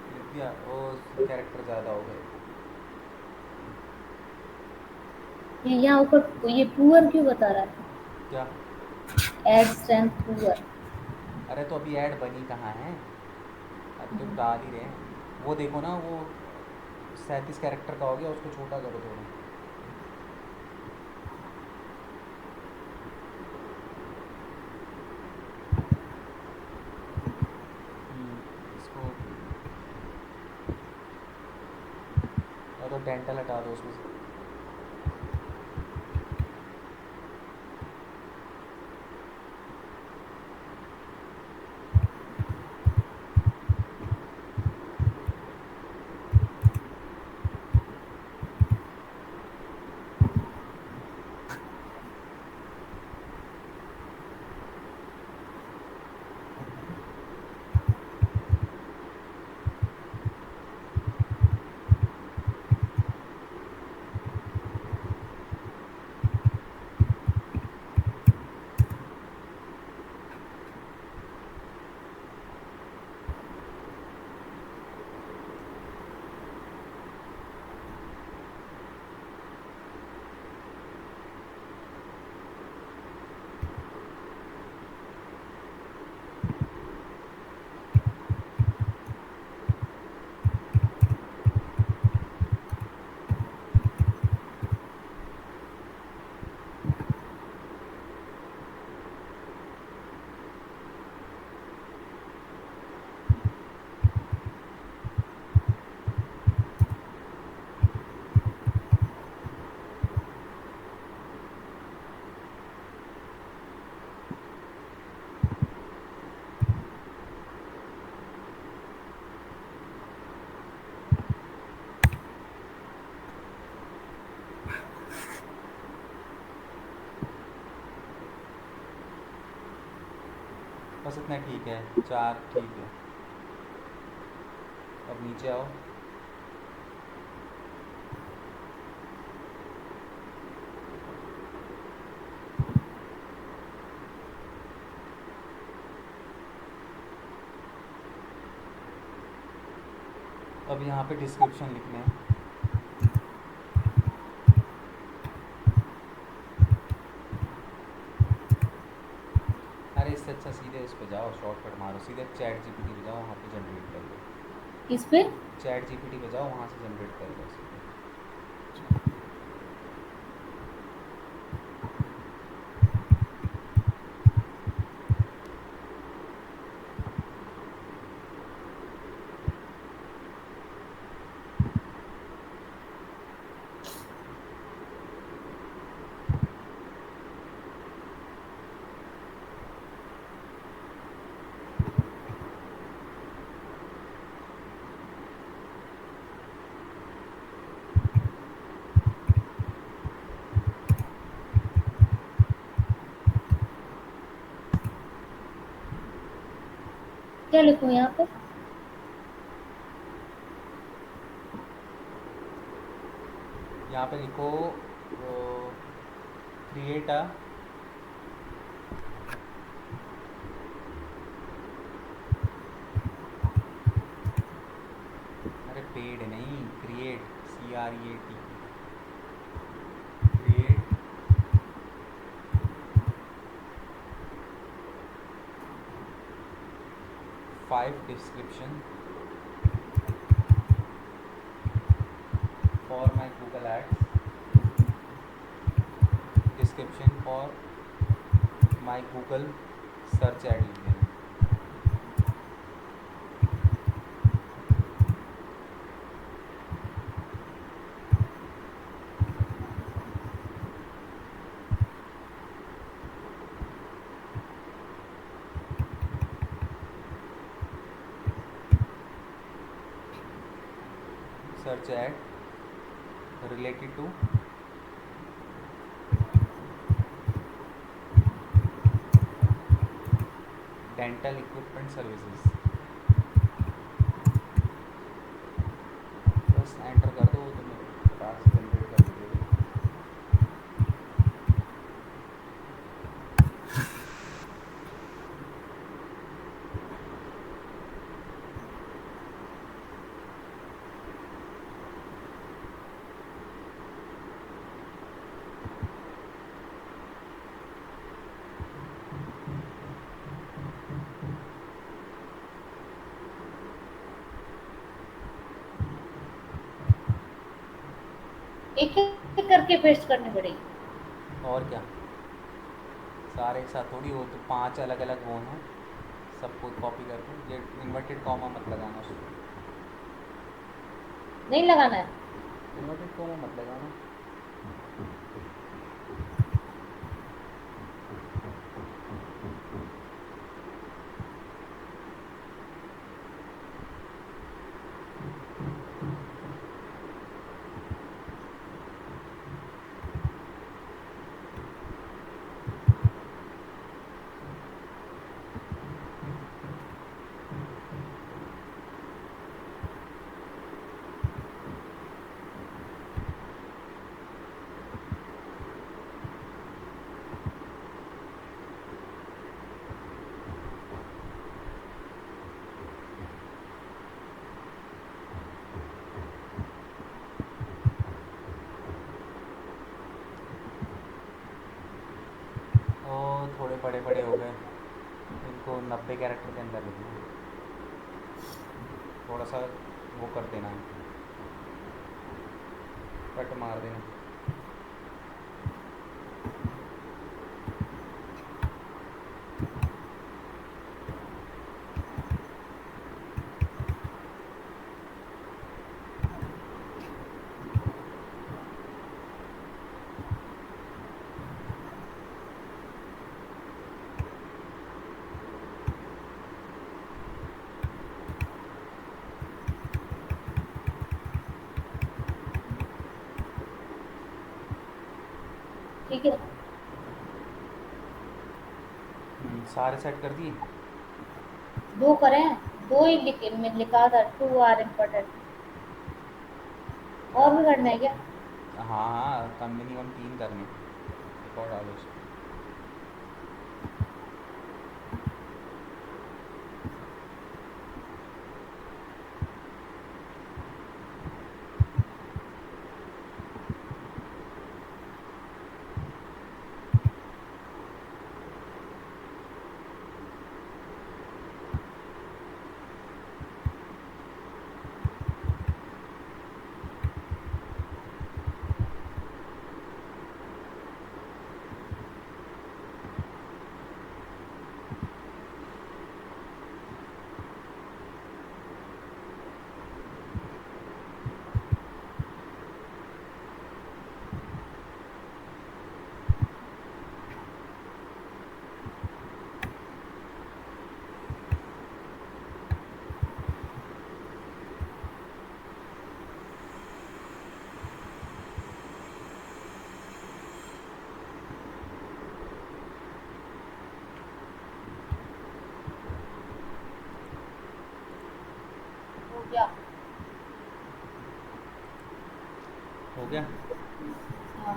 लिख दिया? वो कैरेक्टर ज़्यादा हो गए। ये यहाँ ऊपर ये पुअर क्यों बता रहा है? क्या? Ad strength poor. अरे तो अभी ऐड बनी कहाँ है, अभी तो डाल ही रहे हैं। वो देखो ना, वो 37 कैरेक्टर का हो गया, उसको छोटा करो थोड़ा। इसको और तो डेंटल हटा दो उसमें से। बस इतना ठीक है, 4 ठीक है। अब नीचे आओ। अब यहाँ पे डिस्क्रिप्शन लिखने हैं। अरे इससे अच्छा सीधे उस पे जाओ, शॉर्टकट मारो, सीधे चैट जीपीटी पे जाओ, वहाँ पे जनरेट कर लो। किस पे? चैट जीपीटी पे जाओ, वहाँ से जनरेट कर लो सीधे। क्या लिखूं यहाँ पे? यहाँ पे लिखो क्रिएट अ, अरे पेड नहीं, create, CREAT, create 5 description for my Google ads, description for my Google search ad लिख देना। Search ad related to dental equipment services. बस एंटर कर दो, वो तुम्हें फटाक से जनरेट कर देगी। एक एक करके पेस्ट करनी पड़ेगी? और क्या, सारे एक साथ थोड़ी, हो तो 5 अलग अलग वो हैं, सबको कॉपी करके। ये इन्वर्टेड कॉमा मत लगाना उसको, नहीं लगाना है? इन्वर्टेड कॉमा मत लगाना। ओ थोड़े बड़े बड़े हो गए, इनको 90 कैरेक्टर के अंदर लिखना। थोड़ा सा वो कर देना, कट मार देना। ठीक है। सारे सेट कर दिए। दो करें, दो ही लिखे में लिखा था, टू आर इम्पोर्टेंट। क्या? और भी करना है क्या? हाँ हाँ, कम मिनिमम 3 करने। एक और डालो उसमें। हो गया। हो गया। हाँ।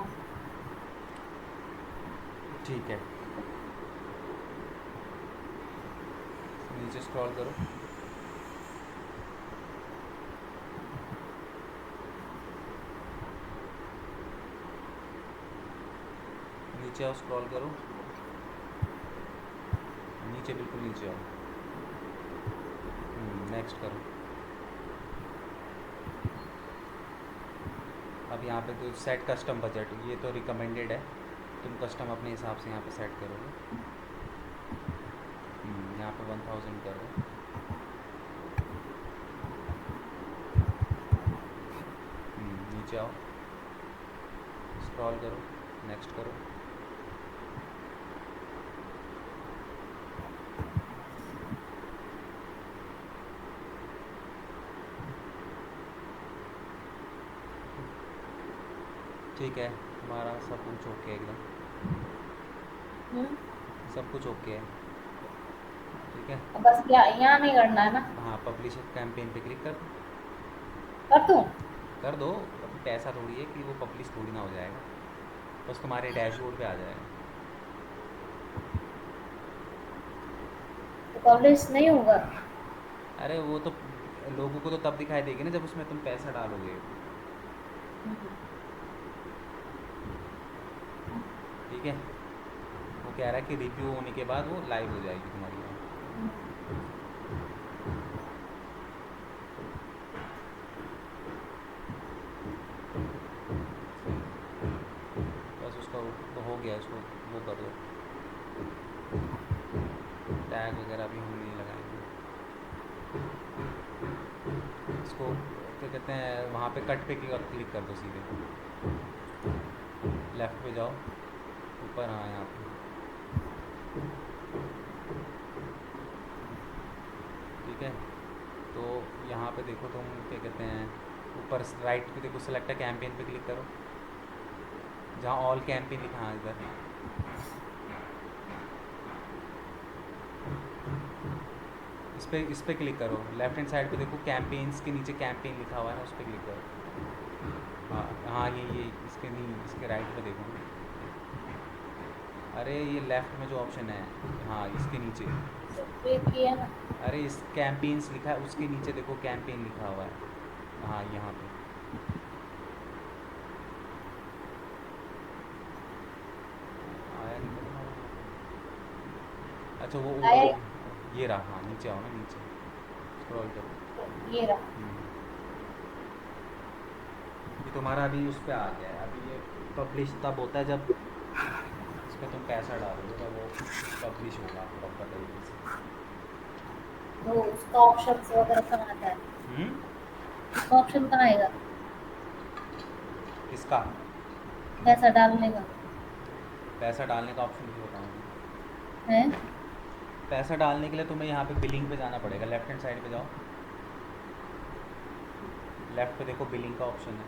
ठीक है, नीचे स्क्रॉल करो। नीचे आओ, स्क्रॉल करो। नीचे, बिल्कुल नीचे आओ। नेक्स्ट करो। अब यहाँ पे तो सेट कस्टम बजट, ये तो रिकमेंडेड है, तुम कस्टम अपने हिसाब से यहाँ पे सेट करोगे। यहाँ पे 1000 करो। नीचे आओ, स्क्रॉल करो, नेक्स्ट करो। ठीक है, तुम्हारा सब कुछ ओके है एकदम। हम्म। सब कुछ ओके है। ठीक है। अब बस क्या यहाँ नहीं करना है ना? हाँ, पब्लिश कैंपेन पे क्लिक कर दो। कर दूँ? कर दो। अभी पैसा थोड़ी है कि वो पब्लिश थोड़ी ना हो जाएगा, बस तुम्हारे डैशबोर्ड पे आ जाएगा। तो पब्लिश नहीं होगा? अरे वो तो लोगों को तो तब दिखाई देगी ना जब उसमें तुम पैसा डालोगे। हम्म। ठीक है। वो कह रहा है कि रिव्यू होने के बाद वो लाइव हो जाएगी तुम्हारी। बस उसका तो हो गया, उसको वो कर दो। टैग वगैरह भी हम नहीं लगाएंगे इसको। क्या कहते हैं, वहाँ पे कट पे क्लिक कर दो सीधे। लेफ़्ट पे जाओ, ऊपर, हाँ यहाँ पे। ठीक है, तो यहाँ पे देखो तुम, क्या कहते हैं, ऊपर राइट पे देखो, सेलेक्ट कैंपेन पे क्लिक करो, जहाँ ऑल कैंपेन लिखा है इधर। इस पे क्लिक करो। लेफ्ट हैंड साइड पे देखो, कैंपेन्स के नीचे कैंपेन लिखा हुआ है ना, उस पर क्लिक करो। हाँ हाँ, ये इसके नहीं, इसके राइट पे देखो। अरे ये लेफ्ट में जो ऑप्शन है, हाँ इसके नीचे। पे किया ना? अरे इस कैंपेन्स लिखा है, उसके नीचे देखो कैंपेन लिखा हुआ है। हाँ यहाँ पे। आया नहीं था तुम्हारे यहाँ पे? अच्छा वो आया ही। ये रहा। हाँ नीचे आओ ना, नीचे स्क्रॉल करो। ये रहा। ये तुम्हारा अभी उस पर आ गया है। अभी ये पब्लिश तब होता है जब इस पर तुम पैसा डालोगे, तब वो पब्लिश होगा प्रॉपर तरीके से। तो उसका ऑप्शन वगैरह कहाँ आता है? हम्म। उसका ऑप्शन कहाँ आएगा? किसका? पैसा डालने का? पैसा डालने का ऑप्शन भी बताऊँ मैं। है? पैसा डालने के लिए तुम्हें यहाँ पे बिलिंग पे जाना पड़ेगा। लेफ्ट हैंड साइड पे जाओ, लेफ्ट पे देखो बिलिंग का ऑप्शन है।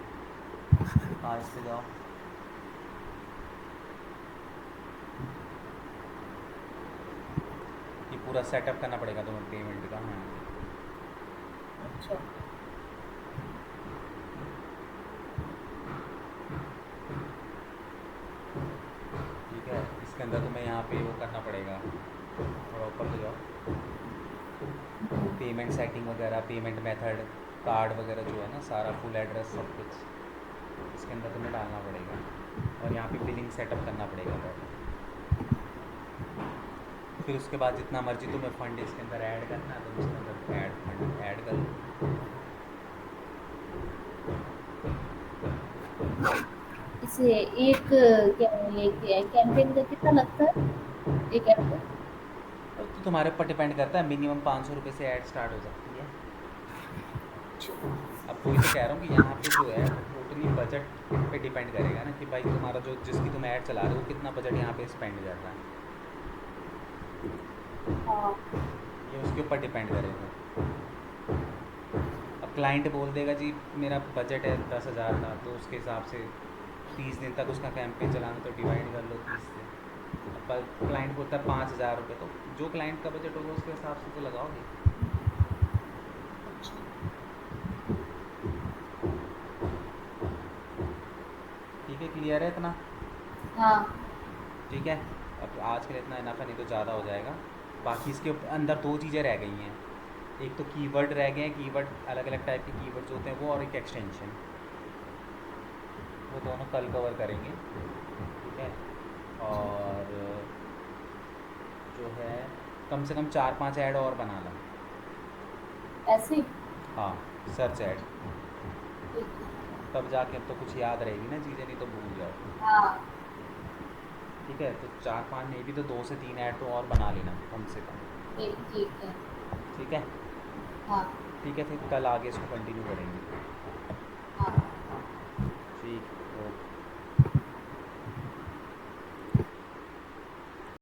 हाँ इस पे जाओ। ये पूरा सेटअप करना पड़ेगा तुम्हें पेमेंट का। हाँ अच्छा। ठीक है, इसके अंदर तुम्हें यहाँ पे वो करना पड़ेगा, थोड़ा ऊपर ले जाओ, पेमेंट सेटिंग वगैरह, पेमेंट मेथड, कार्ड वगैरह जो है ना सारा, फुल एड्रेस सब कुछ इसके अंदर तुम्हें डालना पड़ेगा। और यहाँ पे बिलिंग सेटअप करना पड़ेगा पहले। फिर उसके बाद जितना मर्जी तुम्हें फंड इसके अंदर ऐड करना है तुम इसके अंदर ऐड फंड ऐड कर लो। इसे एक क्या ये कैंपेन का कितना लगता है, एक ऐड का? अब तो तुम्हारे ऊपर डिपेंड करता है, मिनिमम 500 रुपये से ऐड स्टार्ट हो सकती है। अब वही तो कह रहा हूँ कि यहाँ पे जो है वो टोटली बजट पे डिपेंड करेगा ना, कि भाई तुम्हारा जो जिसकी तुम ऐड चला रहे हो कितना बजट यहाँ पे स्पेंड कर रहा है, हाँ। ये उसके ऊपर डिपेंड करेगा। अब क्लाइंट बोल देगा जी मेरा बजट है 10,000 का, तो उसके हिसाब से 30 दिन तक उसका कैंपेन चलाना, तो डिवाइड कर लो 30 से। अब पर क्लाइंट बोलता है 5,000 रुपये, तो जो क्लाइंट का बजट होगा उसके हिसाब से तो लगाओगे। अच्छा। ठीक है, क्लियर है इतना? हाँ। ठीक है, अब आज के लिए इतना इनफ है, नहीं तो ज़्यादा हो जाएगा। बाकी इसके अंदर दो चीज़ें रह गई हैं, एक तो कीवर्ड रह गए हैं, कीवर्ड अलग अलग टाइप के कीवर्ड्स होते हैं वो, और एक एक्सटेंशन, वो दोनों कल कवर करेंगे। ठीक है, और जो है कम से कम 4-5 ऐड और बना लो। ऐसे ही? हाँ, सर्च ऐड, ठीक है। तब जाके अब तो कुछ याद रहेगी ना चीज़ें, नहीं तो भूल जाओ। हाँ। ठीक है, तो 4-5 नहीं भी तो 2 से 3 ऐड तो और बना लेना कम से कम। ठीक ठीक है। ठीक है। हाँ। ठीक है, फिर कल आगे इसको कंटिन्यू करेंगे।